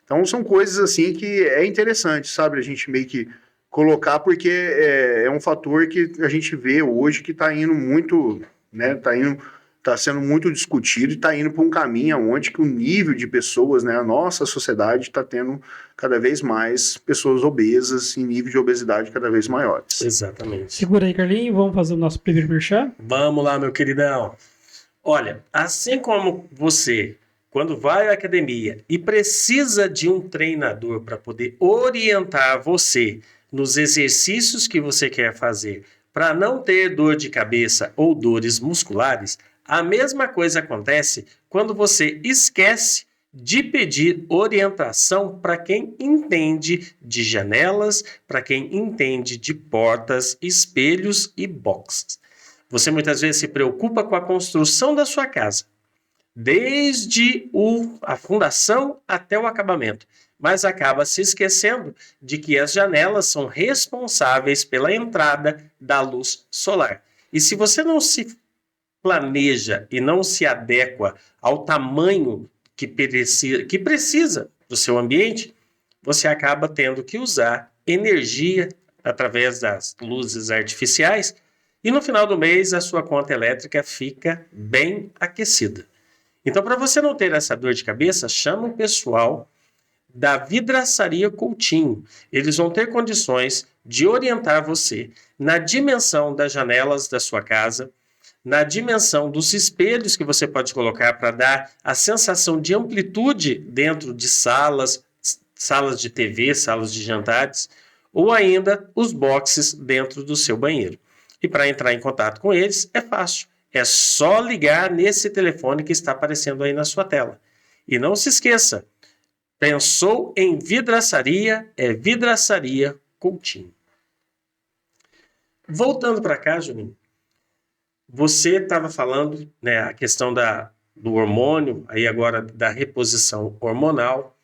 Então são coisas assim que é interessante, sabe, a gente meio que colocar, porque é um fator que a gente vê hoje que está indo muito, né, tá sendo muito discutido e está indo para um caminho onde que o nível de pessoas, né, a nossa sociedade está tendo cada vez mais pessoas obesas em nível de obesidade cada vez maiores. Exatamente. Segura aí, Carlinhos, vamos fazer o nosso primeiro merchan? Vamos lá, meu queridão. Olha, assim como você, quando vai à academia e precisa de um treinador para poder orientar você nos exercícios que você quer fazer para não ter dor de cabeça ou dores musculares, a mesma coisa acontece quando você esquece de pedir orientação para quem entende de janelas, para quem entende de portas, espelhos e boxes. Você muitas vezes se preocupa com a construção da sua casa, desde a fundação até o acabamento, mas acaba se esquecendo de que as janelas são responsáveis pela entrada da luz solar. E se você não se planeja e não se adequa ao tamanho que precisa do seu ambiente, você acaba tendo que usar energia através das luzes artificiais e no final do mês a sua conta elétrica fica bem aquecida. Então, para você não ter essa dor de cabeça, chama o pessoal da Vidraçaria Coutinho. Eles vão ter condições de orientar você na dimensão das janelas da sua casa, na dimensão dos espelhos que você pode colocar para dar a sensação de amplitude dentro de salas de TV, salas de jantares, ou ainda os boxes dentro do seu banheiro. E para entrar em contato com eles é fácil. É só ligar nesse telefone que está aparecendo aí na sua tela. E não se esqueça, pensou em vidraçaria, é Vidraçaria Coutinho. Voltando para cá, Juninho, você estava falando, né, a questão do hormônio, aí agora da reposição hormonal.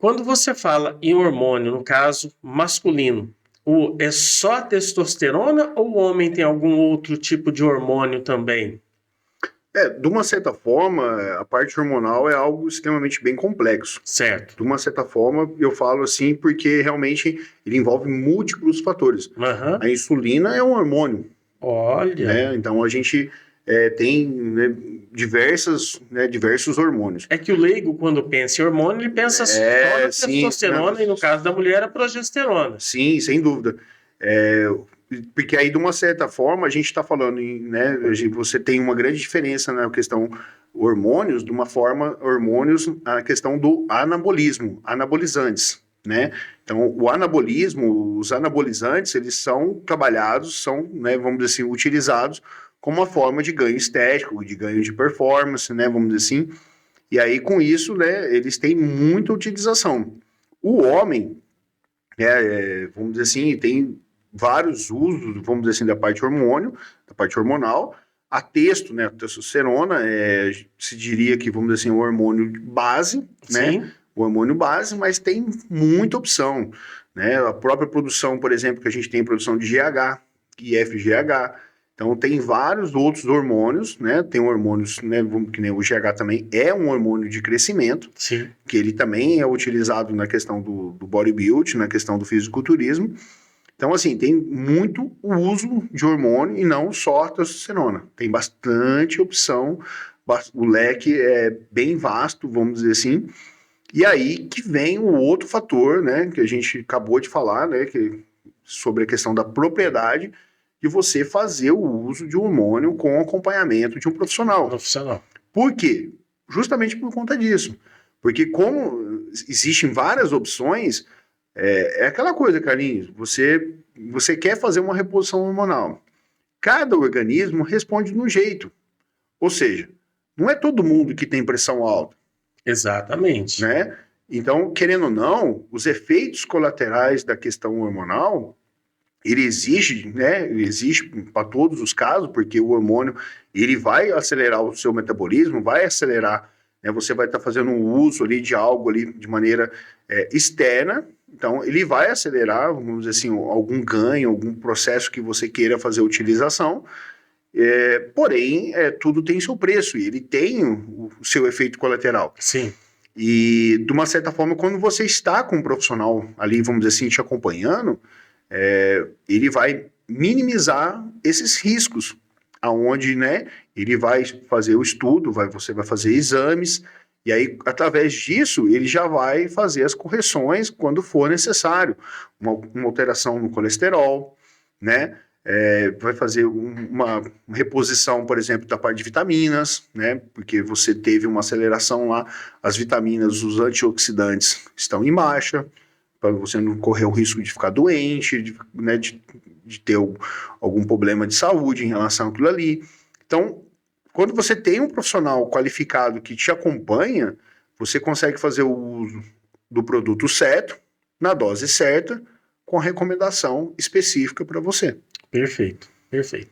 Quando você fala em hormônio, no caso masculino, é só testosterona ou o homem tem algum outro tipo de hormônio também? De uma certa forma, a parte hormonal é algo extremamente bem complexo. Certo. De uma certa forma, eu falo assim porque realmente ele envolve múltiplos fatores. Uhum. A insulina é um hormônio. Olha. Né? Então a gente tem diversos hormônios. É que o leigo, quando pensa em hormônio, ele pensa só na testosterona, né? E no caso da mulher, a progesterona. Sim, sem dúvida. Porque aí, de uma certa forma, a gente está falando né, você tem uma grande diferença na questão hormônios, de uma forma, hormônios, a questão do anabolismo, anabolizantes, né? Então, o anabolismo, os anabolizantes, eles são trabalhados, são, né, vamos dizer assim, utilizados como uma forma de ganho estético, de ganho de performance, né, vamos dizer assim. E aí, com isso, né, eles têm muita utilização. O homem, vamos dizer assim, tem vários usos, vamos dizer assim, da parte hormonal. A né, a testosterona, se diria que, vamos dizer assim, o hormônio base, Sim. né? O hormônio base, mas tem muita opção, né? A própria produção, por exemplo, que a gente tem produção de GH e FGH. Então, tem vários outros hormônios, né? Tem hormônios, né? Que nem o GH também é um hormônio de crescimento, Sim. Que ele também é utilizado na questão do bodybuilding, na questão do fisiculturismo. Então, assim, tem muito o uso de hormônio e não só a testosterona. Tem bastante opção, o leque é bem vasto, vamos dizer assim. E aí que vem o outro fator, né, que a gente acabou de falar, né, sobre a questão da propriedade de você fazer o uso de hormônio com acompanhamento de um profissional. Por quê? Justamente por conta disso. Porque como existem várias opções, é aquela coisa, Carlinhos, você quer fazer uma reposição hormonal. Cada organismo responde de um jeito. Ou seja, não é todo mundo que tem pressão alta. Exatamente. Né? Então, querendo ou não, os efeitos colaterais da questão hormonal, ele existe, né? Ele existe para todos os casos, porque o hormônio ele vai acelerar o seu metabolismo, vai acelerar, né? Você vai estar fazendo um uso ali de algo ali de maneira externa, então ele vai acelerar, vamos dizer assim, algum ganho, algum processo que você queira fazer utilização. Porém, tudo tem seu preço e ele tem o seu efeito colateral. Sim. E, de uma certa forma, quando você está com um profissional ali, vamos dizer assim, te acompanhando, ele vai minimizar esses riscos, aonde, né, ele vai fazer o estudo, você vai fazer exames, e aí, através disso, ele já vai fazer as correções quando for necessário. Uma alteração no colesterol, né? Vai fazer uma reposição, por exemplo, da parte de vitaminas, né? Porque você teve uma aceleração lá, as vitaminas, os antioxidantes estão em baixa, para você não correr o risco de ficar doente, de ter algum problema de saúde em relação àquilo ali. Então, quando você tem um profissional qualificado que te acompanha, você consegue fazer o uso do produto certo, na dose certa, com a recomendação específica para você. Perfeito, perfeito.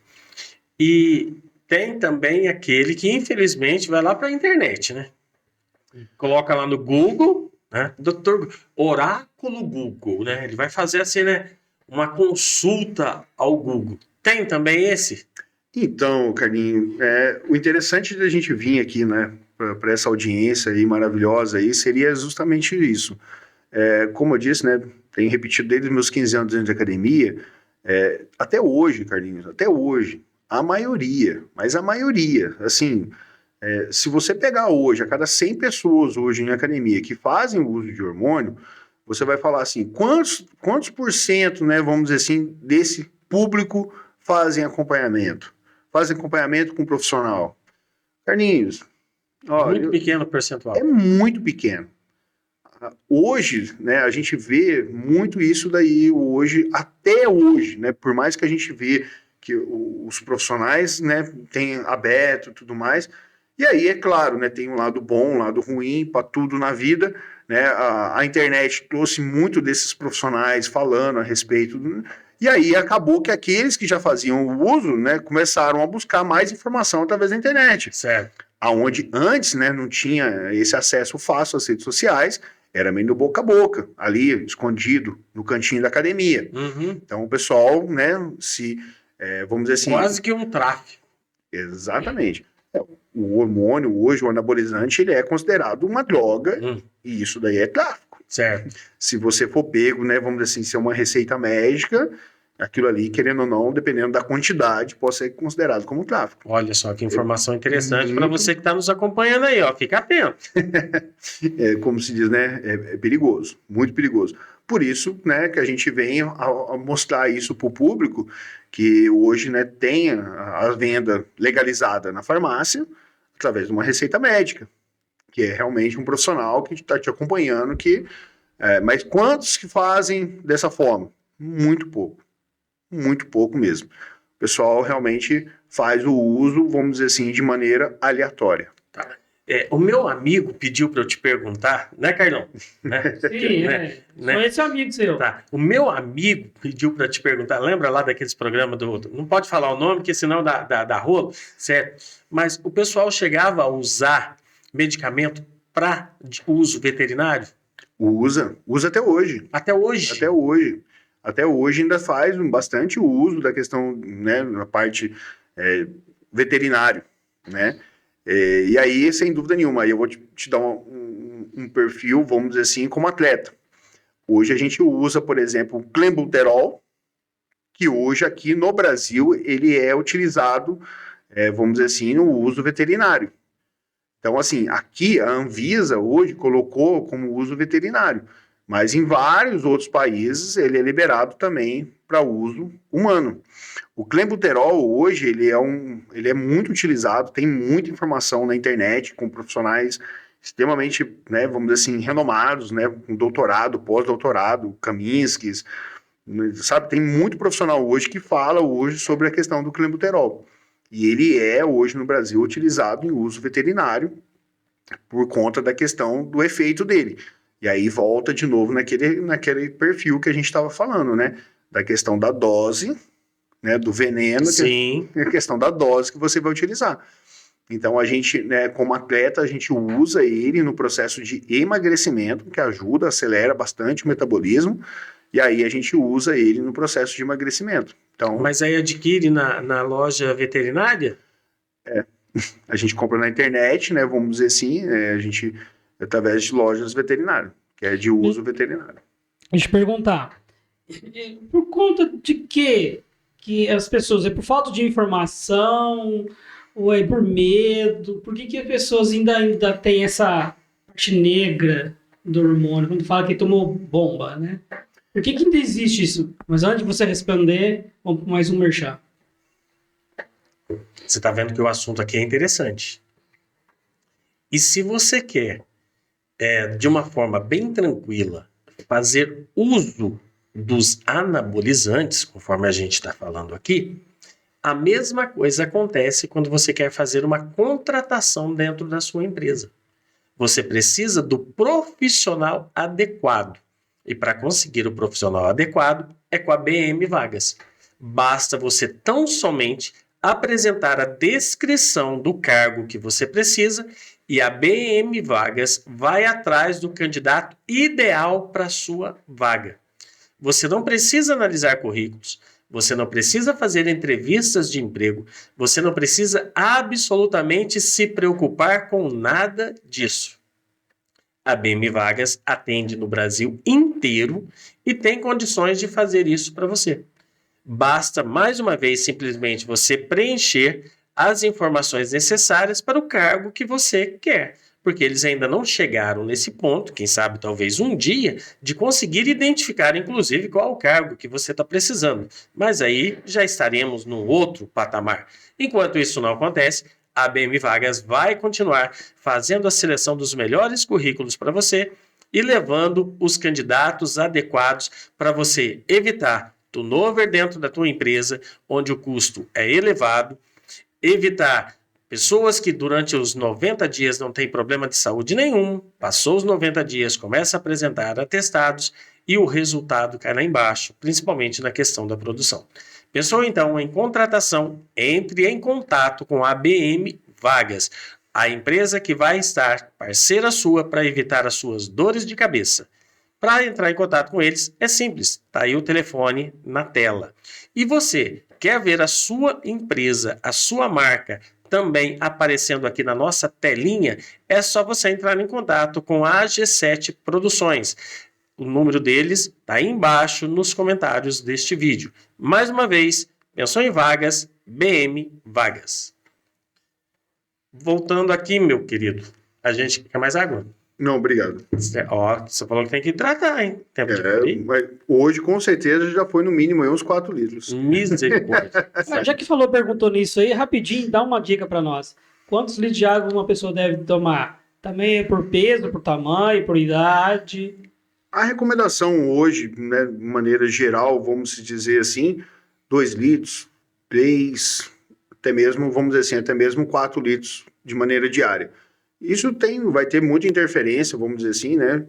E tem também aquele que, infelizmente, vai lá para a internet, né? Coloca lá no Google, né? Doutor Oráculo Google, né? Ele vai fazer assim, né? Uma consulta ao Google. Tem também esse? Então, Carlinhos, o interessante da gente vir aqui, né? Para essa audiência aí maravilhosa aí, seria justamente isso. Como eu disse, né? Tenho repetido desde os meus 15 anos dentro de academia. Até hoje, Carlinhos, a maioria, assim, se você pegar hoje, a cada 100 pessoas hoje em academia que fazem o uso de hormônio, você vai falar assim, quantos por cento, né, vamos dizer assim, desse público fazem acompanhamento? Fazem acompanhamento com um profissional? Carlinhos, muito pequeno percentual. É muito pequeno. Hoje, né, a gente vê muito isso daí até hoje, né, por mais que a gente vê que os profissionais, né, têm aberto e tudo mais, e aí, é claro, né, tem um lado bom, um lado ruim para tudo na vida, né, a internet trouxe muito desses profissionais falando a respeito, e aí acabou que aqueles que já faziam o uso, né, começaram a buscar mais informação através da internet. Certo. Aonde antes, né, não tinha esse acesso fácil às redes sociais, era meio no boca a boca, ali, escondido, no cantinho da academia. Uhum. Então, o pessoal, né, vamos dizer assim... Quase que um tráfico. Exatamente. O hormônio, hoje, o anabolizante, ele é considerado uma droga, e isso daí é tráfico. Certo. Se você for pego, né, vamos dizer assim, se é uma receita médica, aquilo ali, querendo ou não, dependendo da quantidade, pode ser considerado como tráfico. Olha só que informação interessante para você que está nos acompanhando aí, ó. Fica atento. Como se diz, né, é perigoso, muito perigoso. Por isso, né, que a gente vem a mostrar isso para o público, que hoje, né, tem a venda legalizada na farmácia, através de uma receita médica, que é realmente um profissional que está te acompanhando, mas quantos que fazem dessa forma? Muito pouco mesmo. O pessoal realmente faz o uso, vamos dizer assim, de maneira aleatória. Tá. O meu amigo pediu para eu te perguntar, né, Carlão? Né? Sim, sou esse amigo seu. Tá. O meu amigo pediu para te perguntar, lembra lá daqueles programas não pode falar o nome, porque senão dá rolo, certo? Mas o pessoal chegava a usar medicamento para uso veterinário? Usa até hoje. Até hoje? Até hoje ainda faz bastante uso da questão, né, na parte veterinário, né? E aí, sem dúvida nenhuma, aí eu vou te dar um perfil, vamos dizer assim, como atleta. Hoje a gente usa, por exemplo, o clenbuterol, que hoje aqui no Brasil ele é utilizado, vamos dizer assim, no uso veterinário. Então, assim, aqui a Anvisa hoje colocou como uso veterinário, mas em vários outros países ele é liberado também para uso humano. O clenbuterol hoje ele é muito utilizado, tem muita informação na internet com profissionais extremamente, né, vamos dizer assim, renomados, né, com doutorado, pós-doutorado, Kaminskis, sabe, tem muito profissional hoje que fala hoje sobre a questão do clenbuterol. E ele é hoje no Brasil utilizado em uso veterinário por conta da questão do efeito dele. E aí volta de novo naquele perfil que a gente estava falando, né, da questão da dose, né, do veneno, Sim. Que é a questão da dose que você vai utilizar. Então a gente, né, como atleta, a gente usa ele no processo de emagrecimento, que ajuda, acelera bastante o metabolismo, e aí a gente usa ele no processo de emagrecimento. Então, mas aí adquire na loja veterinária? A gente compra na internet, né, vamos dizer assim, a gente, através de lojas veterinárias, que é de uso veterinário. Deixa eu perguntar, por conta de que as pessoas, é por falta de informação, ou é por medo? Por que as pessoas ainda têm essa parte negra do hormônio, quando fala que tomou bomba, né? Por que ainda existe isso? Mas antes de você responder, vamos para mais um merchan. Você está vendo que o assunto aqui é interessante. E se você quer, de uma forma bem tranquila, fazer uso dos anabolizantes, conforme a gente está falando aqui, a mesma coisa acontece quando você quer fazer uma contratação dentro da sua empresa. Você precisa do profissional adequado. E para conseguir o profissional adequado, é com a BM Vagas. Basta você tão somente apresentar a descrição do cargo que você precisa e a BM Vagas vai atrás do candidato ideal para a sua vaga. Você não precisa analisar currículos, você não precisa fazer entrevistas de emprego, você não precisa absolutamente se preocupar com nada disso. A BM Vagas atende no Brasil inteiro e tem condições de fazer isso para você. Basta, mais uma vez, simplesmente você preencher as informações necessárias para o cargo que você quer. Porque eles ainda não chegaram nesse ponto, quem sabe talvez um dia, de conseguir identificar, inclusive, qual o cargo que você está precisando. Mas aí já estaremos num outro patamar. Enquanto isso não acontece, a BM Vagas vai continuar fazendo a seleção dos melhores currículos para você e levando os candidatos adequados para você evitar turnover dentro da tua empresa, onde o custo é elevado, evitar pessoas que durante os 90 dias não têm problema de saúde nenhum, passou os 90 dias, começa a apresentar atestados e o resultado cai lá embaixo, principalmente na questão da produção. Pensou então em contratação? Entre em contato com a BM Vagas. a empresa que vai estar parceira sua para evitar as suas dores de cabeça. Para entrar em contato com eles é simples, tá aí o telefone na tela. E você quer ver a sua empresa, a sua marca também aparecendo aqui na nossa telinha? É só você entrar em contato com a G7 Produções. O número deles está aí embaixo nos comentários deste vídeo. Mais uma vez, pensou em vagas, BM Vagas. Voltando aqui, meu querido, a gente quer mais água? Não, obrigado. Ó, você falou que tem que hidratar, hein? Tempo de frio. Mas hoje, com certeza, já foi no mínimo aí uns 4 litros. Misericórdia. Já que perguntou nisso aí, rapidinho, dá uma dica para nós. Quantos litros de água uma pessoa deve tomar? Também é por peso, por tamanho, por idade? A recomendação hoje, né, de maneira geral, vamos dizer assim, 2 litros, 3, até mesmo, vamos dizer assim, até mesmo 4 litros de maneira diária. Isso vai ter muita interferência, vamos dizer assim, né?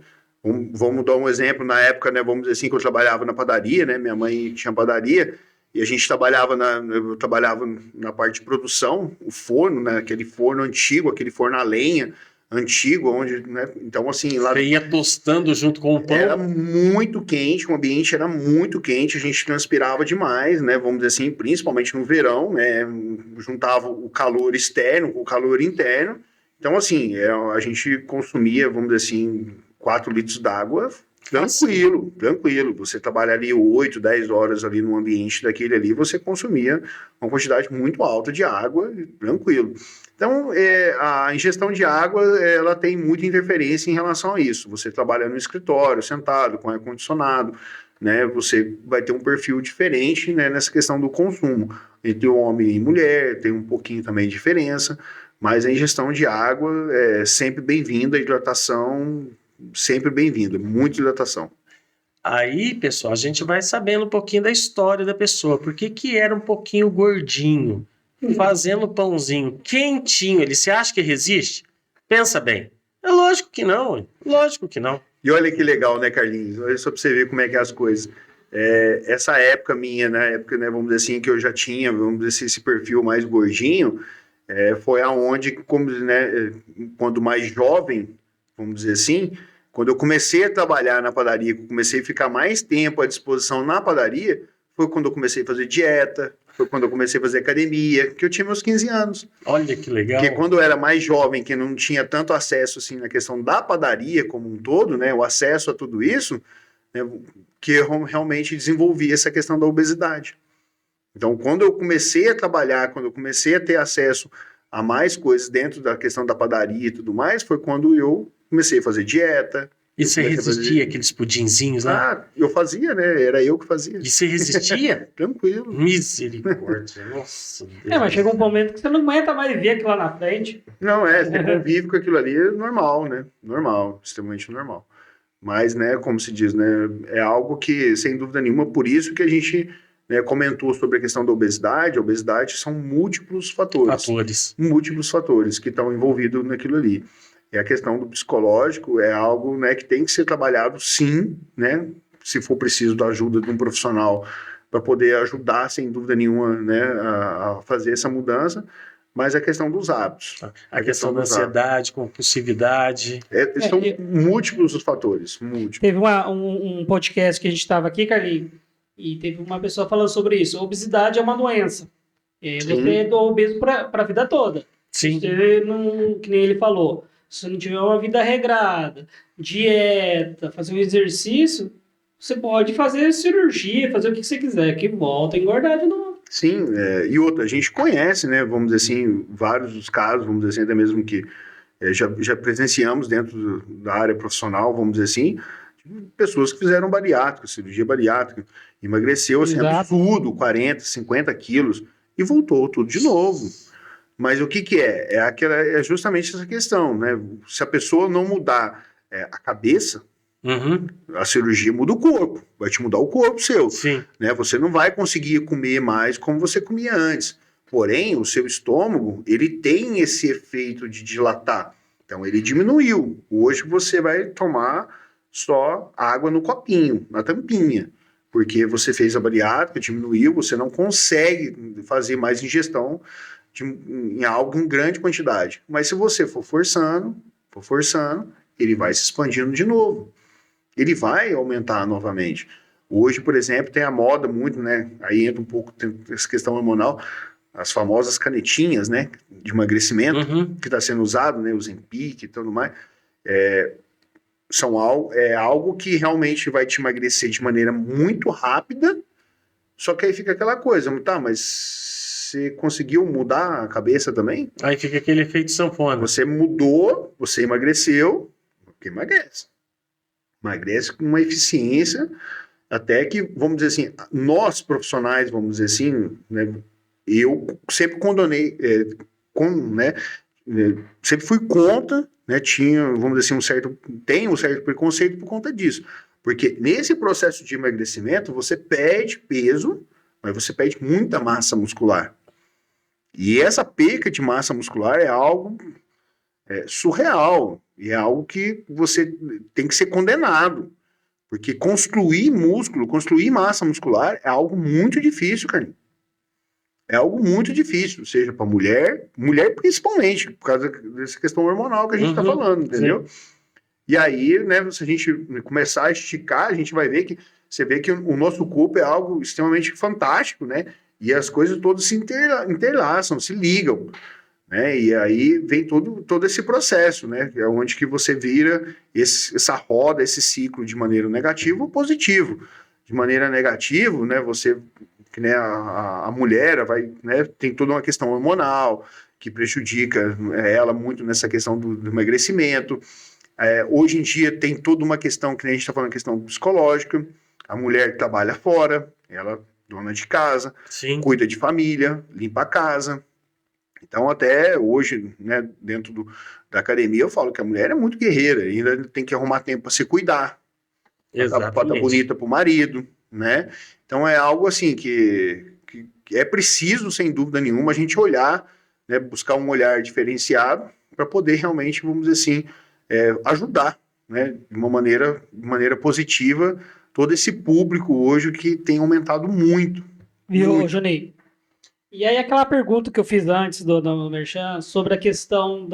Vamos dar um exemplo, na época, né, vamos dizer assim, que eu trabalhava na padaria, né? Minha mãe tinha padaria e a gente eu trabalhava na parte de produção, o forno, né? Aquele forno antigo, aquele forno a lenha antigo, onde, né? Então, assim, lá Você ia tostando junto com o pão. era muito quente, o ambiente era muito quente, a gente transpirava demais, né? Vamos dizer assim, principalmente no verão, né? Juntava o calor externo com o calor interno. Então, assim, a gente consumia, vamos dizer assim, 4 litros d'água tranquilo. Você trabalharia 8, 10 horas ali no ambiente daquele ali, você consumia uma quantidade muito alta de água, tranquilo. Então, a ingestão de água, ela tem muita interferência em relação a isso. Você trabalha no escritório, sentado, com ar-condicionado, né? Você vai ter um perfil diferente, né, nessa questão do consumo. Entre homem e mulher, tem um pouquinho também de diferença. Mas a ingestão de água é sempre bem-vinda, a hidratação sempre bem-vinda, muita hidratação. Aí, pessoal, a gente vai sabendo um pouquinho da história da pessoa. Por que era um pouquinho gordinho, fazendo pãozinho quentinho? Ele se acha que resiste? Pensa bem. É lógico que não, hein? Lógico que não. E olha que legal, né, Carlinhos? Olha só para você ver como é que é as coisas. Essa época minha, na época, né, vamos dizer assim, que eu já tinha, vamos dizer assim, esse perfil mais gordinho, foi aonde, como, né, quando mais jovem, vamos dizer assim, quando eu comecei a trabalhar na padaria, comecei a ficar mais tempo à disposição na padaria, foi quando eu comecei a fazer dieta, foi quando eu comecei a fazer academia, que eu tinha meus 15 anos. Olha que legal. Porque quando eu era mais jovem, que não tinha tanto acesso assim na questão da padaria como um todo, né, o acesso a tudo isso, né, que eu realmente desenvolvi essa questão da obesidade. Então, quando eu comecei a trabalhar, quando eu comecei a ter acesso a mais coisas dentro da questão da padaria e tudo mais, foi quando eu comecei a fazer dieta. E você resistia àqueles pudinzinhos lá? Ah, eu fazia, né? Era eu que fazia. E você resistia? Tranquilo. Misericórdia, nossa Deus. Mas chega um momento que você não aguenta mais ver aquilo lá na frente. Não, você convive com aquilo ali, é normal, né? Normal, extremamente normal. Mas, né, como se diz, né, é algo que, sem dúvida nenhuma, por isso que a gente, né, comentou sobre a questão da obesidade. A obesidade são múltiplos fatores. Múltiplos fatores que estão envolvidos naquilo ali. E a questão do psicológico é algo, né, que tem que ser trabalhado, sim, né, se for preciso da ajuda de um profissional para poder ajudar, sem dúvida nenhuma, né, a fazer essa mudança. Mas a questão dos hábitos. A questão da ansiedade, compulsividade. São múltiplos os fatores. Múltiplos. Teve um podcast que a gente estava aqui, Carlinhos, e teve uma pessoa falando sobre isso. A obesidade é uma doença. Você é obeso para a vida toda. Sim. Você não, que nem ele falou, se você não tiver uma vida regrada, dieta, fazer um exercício, você pode fazer cirurgia, fazer o que você quiser, que volta a engordar de novo. Sim, e outra, a gente conhece, né, vamos dizer assim, vários dos casos, vamos dizer assim, até mesmo que já presenciamos dentro da área profissional, vamos dizer assim, pessoas que fizeram bariátrica, cirurgia bariátrica, emagreceu assim, absurdo, 40, 50 quilos, e voltou tudo de novo. Mas o que é? É justamente essa questão, né? Se a pessoa não mudar a cabeça, a cirurgia muda o corpo, vai te mudar o corpo seu. Sim. Né? Você não vai conseguir comer mais como você comia antes. Porém, o seu estômago, ele tem esse efeito de dilatar. Então, ele diminuiu. Hoje você vai tomar só água no copinho, na tampinha. porque você fez a bariátrica, diminuiu, você não consegue fazer mais ingestão em algo em grande quantidade. Mas se você for forçando, ele vai se expandindo de novo. Ele vai aumentar novamente. Hoje, por exemplo, tem a moda muito, né? Aí entra um pouco essa questão hormonal, as famosas canetinhas, né? De emagrecimento, que está sendo usado, né? Os Ozempic e tudo mais. É algo que realmente vai te emagrecer de maneira muito rápida, só que aí fica aquela coisa, tá, mas você conseguiu mudar a cabeça também? Aí fica aquele efeito sanfona. Você mudou, você emagreceu, porque emagrece. Emagrece com uma eficiência, até que, vamos dizer assim, nós profissionais, vamos dizer assim, né, eu sempre condonei, sempre fui contra, né, vamos dizer assim, tem um certo preconceito por conta disso. Porque nesse processo de emagrecimento, você perde peso, mas você perde muita massa muscular. E essa perca de massa muscular é algo surreal. E é algo que você tem que ser condenado. Porque construir músculo, construir massa muscular é algo muito difícil, Carlinhos. É algo muito difícil, seja para mulher principalmente, por causa dessa questão hormonal que a gente está falando, entendeu? Sim. E aí, né, se a gente começar a esticar, a gente vai ver que o nosso corpo é algo extremamente fantástico, né? E as coisas todas se interlaçam, se ligam, né? E aí vem todo esse processo, né? É onde que você vira essa roda, esse ciclo de maneira negativa ou positivo. De maneira negativa, né? Né, a mulher vai, né, tem toda uma questão hormonal que prejudica ela muito nessa questão do emagrecimento. Hoje em dia tem toda uma questão, que a gente está falando, questão psicológica. A mulher trabalha fora, ela dona de casa, sim, cuida de família, limpa a casa. Então até hoje, né, dentro da academia, eu falo que a mulher é muito guerreira, ainda tem que arrumar tempo para se cuidar, para estar bonita para o marido, né? Então é algo assim que é preciso, sem dúvida nenhuma, a gente olhar, né, buscar um olhar diferenciado para poder realmente, vamos dizer assim, ajudar, né, de uma maneira positiva todo esse público hoje que tem aumentado muito. Viu, Juninho? E aí aquela pergunta que eu fiz antes do Merchan sobre a questão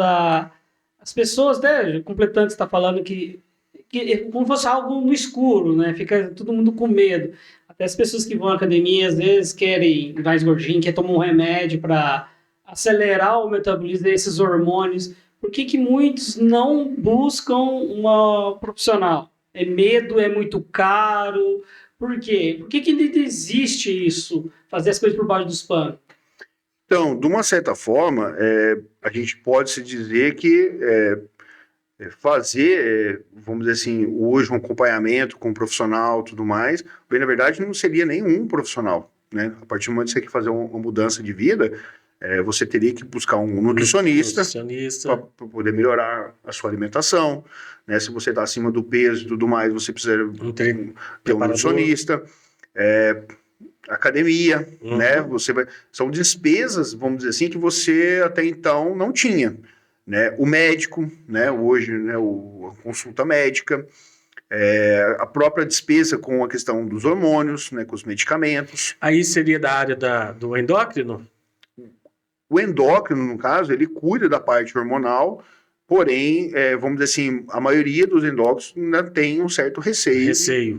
as pessoas, né, completando, está falando que como fosse algo no escuro, né? Fica todo mundo com medo. Até as pessoas que vão à academia, às vezes, querem mais gordinho, querem tomar um remédio para acelerar o metabolismo desses hormônios. Por que muitos não buscam uma profissional? É medo, é muito caro. Por quê? Por que ainda existe isso? Fazer as coisas por baixo dos panos? Então, de uma certa forma, a gente pode se dizer que fazer, vamos dizer assim, hoje um acompanhamento com um profissional e tudo mais, bem, na verdade não seria nenhum profissional, né? A partir do momento que você quer fazer uma mudança de vida, você teria que buscar um nutricionista. Para poder melhorar a sua alimentação, né? Se você está acima do peso e tudo mais, você precisa ter um nutricionista, academia, né? São despesas, vamos dizer assim, que você até então não tinha. Né, o médico, né, hoje, né, a consulta médica, a própria despesa com a questão dos hormônios, né, com os medicamentos. Aí seria da área do endócrino? O endócrino, no caso, ele cuida da parte hormonal, porém, vamos dizer assim, a maioria dos endócrinos ainda tem um certo receio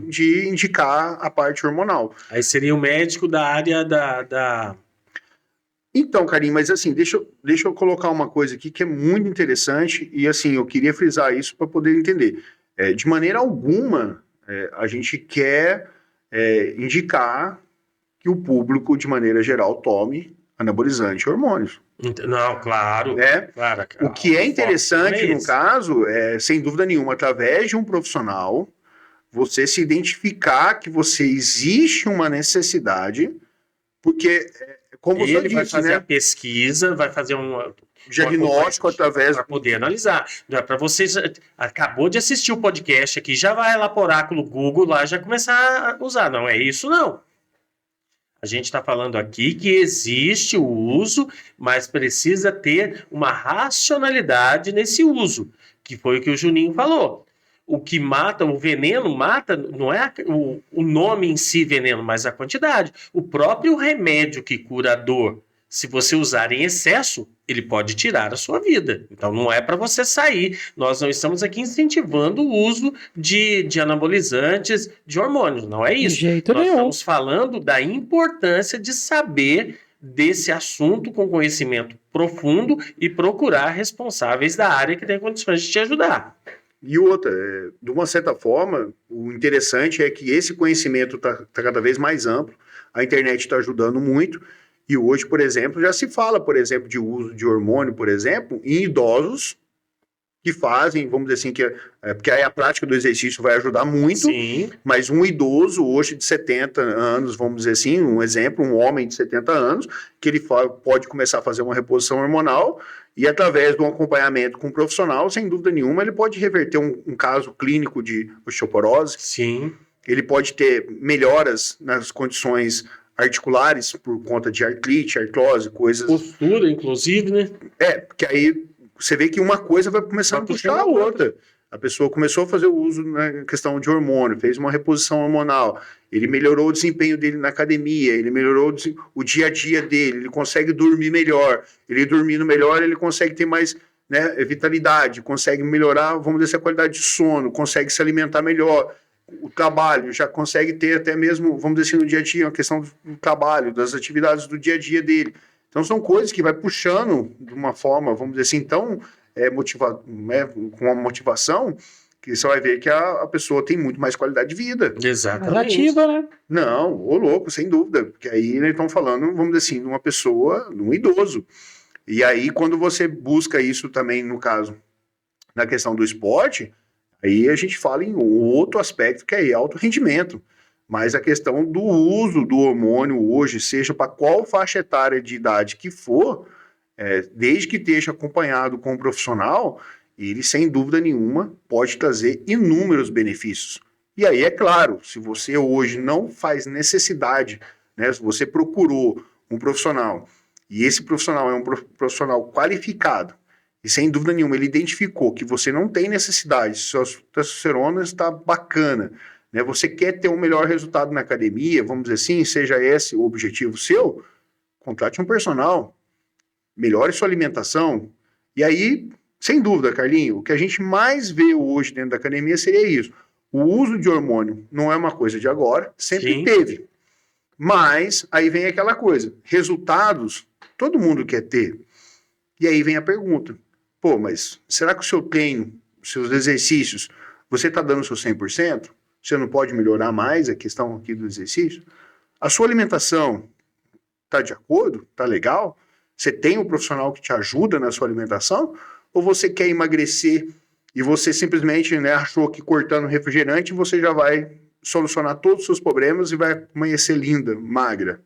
de indicar a parte hormonal. Aí seria o médico da área da... Então, Karim, mas assim, deixa eu colocar uma coisa aqui que é muito interessante e assim, eu queria frisar isso para poder entender. De maneira alguma, a gente quer indicar que o público, de maneira geral, tome anabolizante e hormônios. Não, claro. Claro. O que é interessante, no caso, sem dúvida nenhuma, através de um profissional, você se identificar que existe uma necessidade, porque... Como ele você vai disse, fazer né? a pesquisa, vai fazer um diagnóstico através para poder analisar. Para vocês, acabou de assistir o podcast aqui, já vai lá para o oráculo Google lá já começar a usar. Não é isso, não. A gente está falando aqui que existe o uso, mas precisa ter uma racionalidade nesse uso, que foi o que o Juninho falou. o que mata, o veneno mata, não é o nome em si veneno, mas a quantidade. O próprio remédio que cura a dor, se você usar em excesso, ele pode tirar a sua vida. Então não é para você sair. Nós não estamos aqui incentivando o uso de anabolizantes, de hormônios. Não é De isso. jeito Nós nenhum. estamos falando da importância de saber desse assunto com conhecimento profundo e procurar responsáveis da área que têm condições de te ajudar. E outra, de uma certa forma, o interessante é que esse conhecimento está cada vez mais amplo, a internet está ajudando muito, e hoje, por exemplo, já se fala, por exemplo, de uso de hormônio, por exemplo, em idosos que fazem, vamos dizer assim, porque aí a prática do exercício vai ajudar muito, Sim. mas um idoso hoje de 70 anos, vamos dizer assim, um exemplo, um homem de 70 anos, que ele pode começar a fazer uma reposição hormonal e através de um acompanhamento com um profissional, sem dúvida nenhuma, ele pode reverter um caso clínico de osteoporose. Sim. Ele pode ter melhoras nas condições articulares por conta de artrite, artrose, coisas... Postura, inclusive, né? Porque aí você vê que uma coisa vai começar a puxar a outra. A pessoa começou a fazer o uso na questão de hormônio, fez uma reposição hormonal, ele melhorou o desempenho dele na academia, ele melhorou o dia a dia dele, ele consegue dormir melhor, ele dormindo melhor, ele consegue ter mais, né, vitalidade, consegue melhorar, vamos dizer, a qualidade de sono, consegue se alimentar melhor, o trabalho, já consegue ter até mesmo, vamos dizer assim, no dia a dia, a questão do trabalho, das atividades do dia a dia dele. Então, são coisas que vai puxando de uma forma, vamos dizer assim, tão com uma motivação, que você vai ver que a pessoa tem muito mais qualidade de vida. Exatamente. Ativa, né? Não, ô louco, sem dúvida. Porque aí eles estão falando, vamos dizer assim, de uma pessoa, de um idoso. E aí, quando você busca isso também, no caso, na questão do esporte, aí a gente fala em outro aspecto, que é alto rendimento. Mas a questão do uso do hormônio hoje, seja para qual faixa etária de idade que for, desde que esteja acompanhado com um profissional, ele, sem dúvida nenhuma, pode trazer inúmeros benefícios. E aí, é claro, se você hoje não faz necessidade, né, se você procurou um profissional, e esse profissional é um profissional qualificado, e sem dúvida nenhuma ele identificou que você não tem necessidade, sua testosterona está bacana, né, você quer ter um melhor resultado na academia, vamos dizer assim, seja esse o objetivo seu, contrate um personal, melhore sua alimentação, e aí, sem dúvida, Carlinho, o que a gente mais vê hoje dentro da academia seria isso. O uso de hormônio não é uma coisa de agora, sempre Sim. teve. Mas aí vem aquela coisa, resultados todo mundo quer ter. E aí vem a pergunta, pô, mas será que o seu treino, os seus exercícios, você está dando o seu 100%? Você não pode melhorar mais a questão aqui do exercício? A sua alimentação está de acordo? Está legal? Você tem um profissional que te ajuda na sua alimentação? Ou você quer emagrecer e você simplesmente, né, achou que cortando refrigerante você já vai solucionar todos os seus problemas e vai amanhecer linda, magra?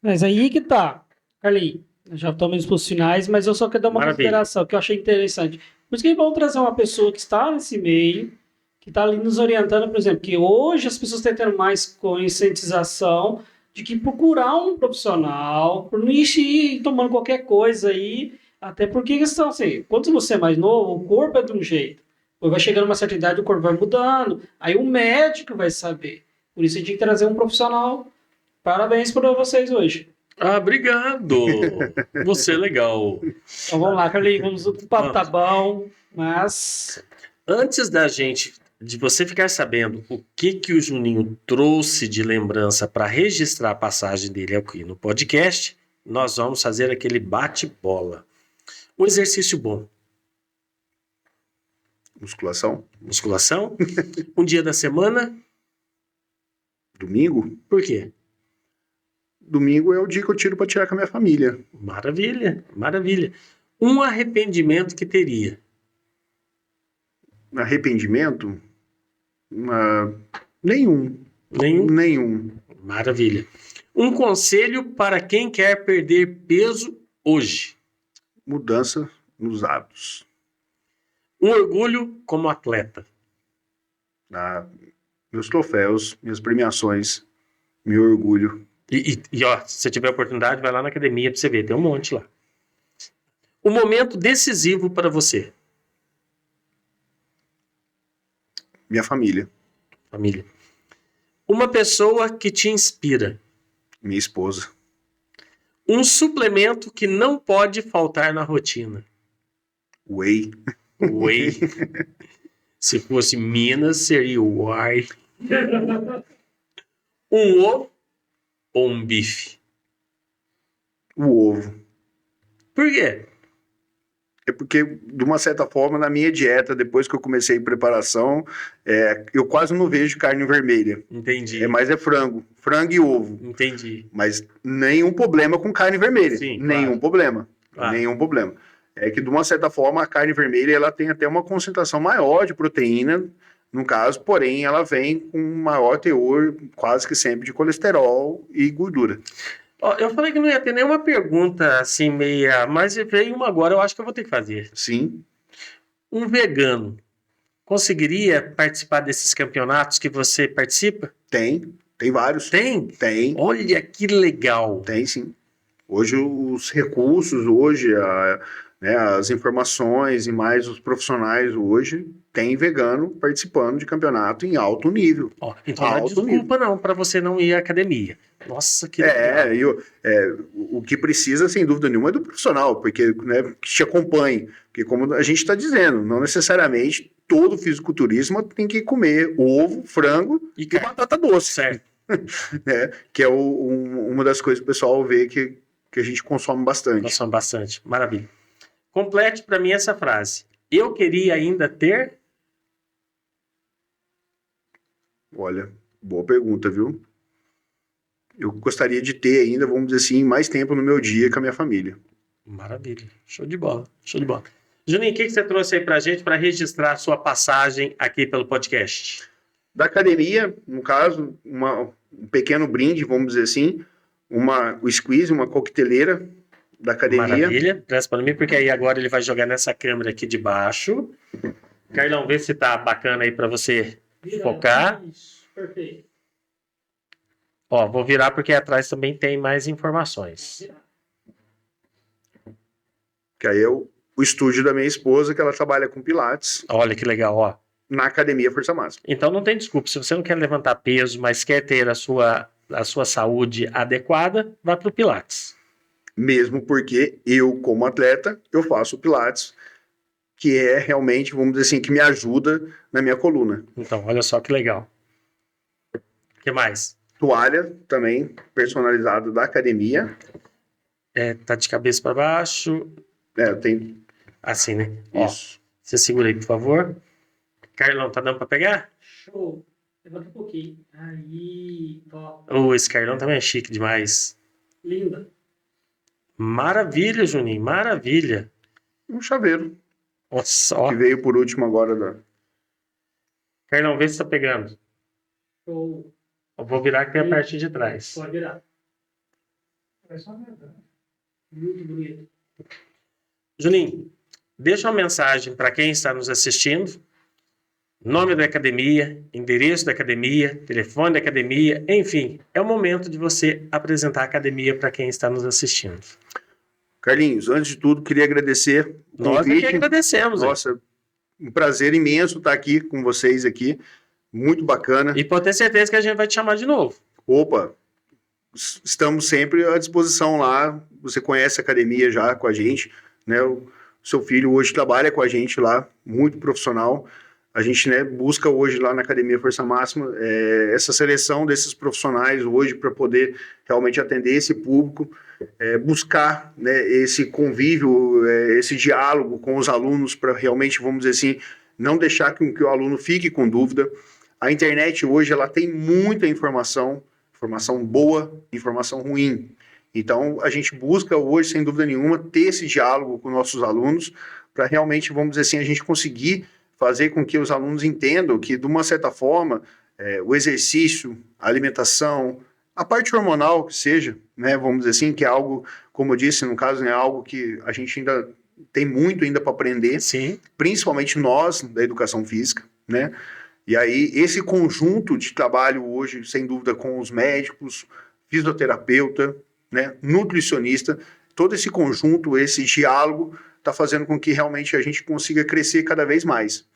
Mas aí que tá, Carlinhos, já estamos para os finais, mas eu só quero dar uma Maravilha. consideração que eu achei interessante. Por isso que é bom trazer uma pessoa que está nesse meio, que está ali nos orientando, por exemplo, que hoje as pessoas estão tendo mais conscientização de que procurar um profissional, por não ir tomando qualquer coisa aí, até porque questão assim, quando você é mais novo, o corpo é de um jeito, depois vai chegando uma certa idade, o corpo vai mudando, aí o médico vai saber. Por isso a gente tem que trazer um profissional. Parabéns para vocês hoje. Ah, obrigado. Você é legal. Então vamos lá, Carlinhos, o papo tá bom, mas... Antes de você ficar sabendo o que o Juninho trouxe de lembrança para registrar a passagem dele aqui no podcast, nós vamos fazer aquele bate-bola. Um exercício bom. Musculação? Musculação. Um dia da semana. Domingo? Por quê? Domingo é o dia que eu tiro para tirar com a minha família. Maravilha, maravilha. Um arrependimento que teria. Arrependimento? Nenhum. Nenhum? Nenhum. Maravilha. Um conselho para quem quer perder peso hoje. Mudança nos hábitos. Um orgulho como atleta. Meus troféus, minhas premiações, meu orgulho. E ó, se você tiver oportunidade, vai lá na academia para você ver, tem um monte lá. Um momento decisivo para você. Minha família. Família. Uma pessoa que te inspira. Minha esposa. Um suplemento que não pode faltar na rotina. Whey. Whey. Se fosse Minas, seria o whey. Um ovo ou um bife? O ovo. Por quê? É porque, de uma certa forma, na minha dieta, depois que eu comecei em preparação, eu quase não vejo carne vermelha. Entendi. Mas é frango. Frango e ovo. Entendi. Mas nenhum problema com carne vermelha. Sim, nenhum claro. problema. Claro. Nenhum problema. É que, de uma certa forma, a carne vermelha ela tem até uma concentração maior de proteína, no caso, porém, ela vem com um maior teor, quase que sempre, de colesterol e gordura. Ó, eu falei que não ia ter nenhuma pergunta assim meia, mas veio uma agora, eu acho que eu vou ter que fazer. Sim. Um vegano conseguiria participar desses campeonatos que você participa? Tem vários. Tem? Tem. Olha que legal. Tem sim. Hoje os recursos, né, as informações e mais os profissionais hoje tem vegano participando de campeonato em alto nível. Ó, então não é desculpa não para você não ir à academia. Nossa, que legal. O que precisa, sem dúvida nenhuma, é do profissional, porque, né, que te acompanhe. Porque, como a gente está dizendo, não necessariamente todo fisiculturismo tem que comer ovo, frango e batata doce. Certo. Né, que é uma das coisas que o pessoal vê que a gente consome bastante. Consome bastante. Maravilha. Complete para mim essa frase. Eu queria ainda ter... Olha, boa pergunta, viu? Eu gostaria de ter ainda, vamos dizer assim, mais tempo no meu dia com a minha família. Maravilha. Show de bola. Show de bola. Juninho, o que você trouxe aí pra gente para registrar a sua passagem aqui pelo podcast? Da academia, no caso, um pequeno brinde, vamos dizer assim, o squeeze, uma coqueteleira da academia. Maravilha. Presta para mim, porque aí agora ele vai jogar nessa câmera aqui de baixo. Carlão, vê se tá bacana aí para você focar. Isso, perfeito. Ó, vou virar porque atrás também tem mais informações. Que aí é o estúdio da minha esposa, que ela trabalha com pilates. Olha que legal, ó. Na academia Força Máxima. Então não tem desculpa. Se você não quer levantar peso, mas quer ter a sua saúde adequada, vá para o pilates. Mesmo porque eu, como atleta, eu faço pilates, que é realmente, vamos dizer assim, que me ajuda na minha coluna. Então, olha só que legal. O que mais? Toalha também personalizada da academia. Tá de cabeça para baixo. Tem. Assim, né? Isso. Ó, você segura aí, por favor. Carlão, tá dando para pegar? Show. Levanta um pouquinho. Aí, ó. Esse Carlão também é chique demais. Linda. Maravilha, Juninho, maravilha. Um chaveiro. Nossa, ó. Que veio por último agora. Carlão, vê se tá pegando. Show. Eu vou virar que tem a parte de trás. Pode virar. É só verdade. Muito bonito. Juninho, deixa uma mensagem para quem está nos assistindo. Nome da academia, endereço da academia, telefone da academia, enfim, é o momento de você apresentar a academia para quem está nos assistindo. Carlinhos, antes de tudo, queria agradecer o Nós convite. aqui agradecemos. Nossa, um prazer imenso estar aqui com vocês aqui. Muito bacana. E pode ter certeza que a gente vai te chamar de novo. Opa, estamos sempre à disposição lá. Você conhece a academia já com a gente, né? O seu filho hoje trabalha com a gente lá, muito profissional. A gente, né, busca hoje lá na Academia Força Máxima essa seleção desses profissionais hoje para poder realmente atender esse público, buscar, né, esse convívio, esse diálogo com os alunos para realmente, vamos dizer assim, não deixar que o aluno fique com dúvida. A internet hoje ela tem muita informação boa, informação ruim. Então, a gente busca hoje, sem dúvida nenhuma, ter esse diálogo com nossos alunos para realmente, vamos dizer assim, a gente conseguir fazer com que os alunos entendam que, de uma certa forma, o exercício, a alimentação, a parte hormonal que seja, né, vamos dizer assim, que é algo, como eu disse, no caso, é algo que a gente ainda tem muito ainda para aprender, Sim. Principalmente nós, da educação física, né? E aí, esse conjunto de trabalho hoje, sem dúvida, com os médicos, fisioterapeuta, né, nutricionista, todo esse conjunto, esse diálogo, está fazendo com que realmente a gente consiga crescer cada vez mais.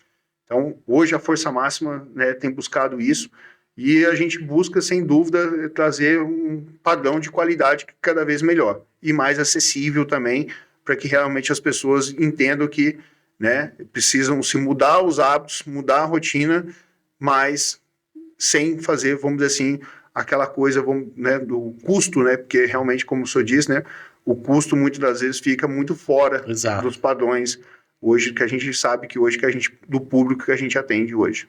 Então, hoje a Força Máxima, né, tem buscado isso, e a gente busca, sem dúvida, trazer um padrão de qualidade cada vez melhor e mais acessível também, para que realmente as pessoas entendam que, né, precisam se mudar os hábitos, mudar a rotina, mas sem fazer, vamos dizer assim, aquela coisa, né, do custo, né, porque realmente, como o senhor disse, né, o custo muitas das vezes fica muito fora dos padrões hoje, que a gente sabe que hoje, do público que a gente atende hoje.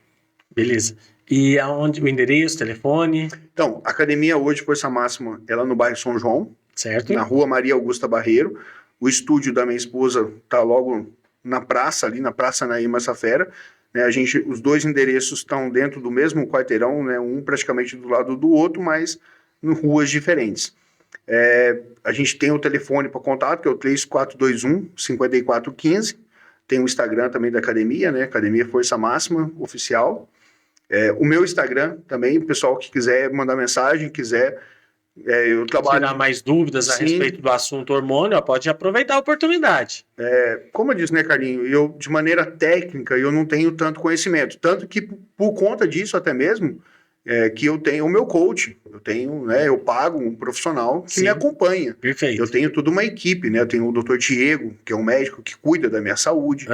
Beleza. E aonde o endereço, telefone? Então, a academia hoje, Força Máxima, ela no bairro São João, certo? Na rua Maria Augusta Barreiro. O estúdio da minha esposa está logo na praça, ali na Praça Nair Massafera. Né, os dois endereços estão dentro do mesmo quarteirão, né, um praticamente do lado do outro, mas em ruas diferentes. A gente tem o telefone para contato, que é o 3421-5415. Tem o Instagram também da academia, né, Academia Força Máxima Oficial. O meu Instagram também, o pessoal que quiser mandar mensagem, eu trabalho... Tirar mais dúvidas a respeito do assunto hormônio, pode aproveitar a oportunidade. Como eu disse, né, Carlinho, eu, de maneira técnica, eu não tenho tanto conhecimento, tanto que, por conta disso até mesmo, que eu tenho o meu coach, eu pago um profissional que me acompanha. Perfeito. Eu tenho toda uma equipe, né, eu tenho o Dr. Diego, que é um médico que cuida da minha saúde,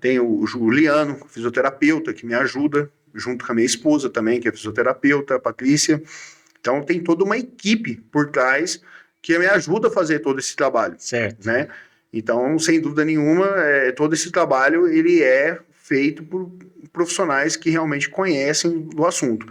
tenho o Juliano, fisioterapeuta, que me ajuda, junto com a minha esposa também, que é fisioterapeuta, a Patrícia. Então, tem toda uma equipe por trás que me ajuda a fazer todo esse trabalho. Certo. Né? Então, sem dúvida nenhuma, todo esse trabalho ele é feito por profissionais que realmente conhecem do assunto.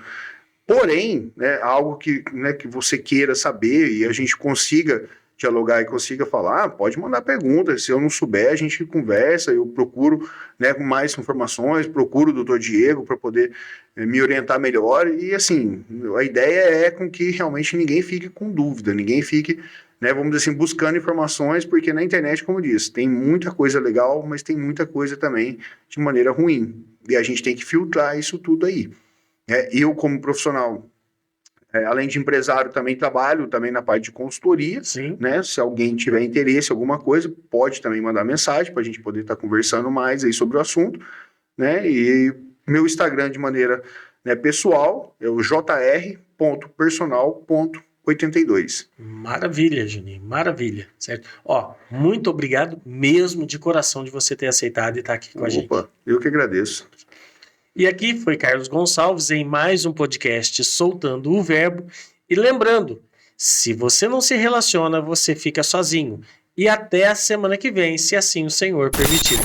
Porém, né, algo que você queira saber e a gente consiga dialogar e consiga falar, pode mandar perguntas. Se eu não souber, a gente conversa, eu procuro, né, mais informações, procuro o Dr. Diego para poder me orientar melhor. E assim, a ideia é com que realmente ninguém fique com dúvida, ninguém fique, né, vamos dizer assim, buscando informações, porque na internet, como eu disse, tem muita coisa legal, mas tem muita coisa também de maneira ruim. E a gente tem que filtrar isso tudo aí. Eu, como profissional, além de empresário, também trabalho também na parte de consultoria. Sim. Né? Se alguém tiver interesse em alguma coisa, pode também mandar mensagem para a gente poder estar conversando mais aí sobre o assunto. Né? E meu Instagram, de maneira, né, pessoal, é o jr.personal.82. Maravilha, Juninho, maravilha, certo? Muito obrigado mesmo de coração de você ter aceitado e estar aqui com a gente. Eu que agradeço. E aqui foi Carlos Gonçalves em mais um podcast Soltando o Verbo. E lembrando, se você não se relaciona, você fica sozinho. E até a semana que vem, se assim o Senhor permitir.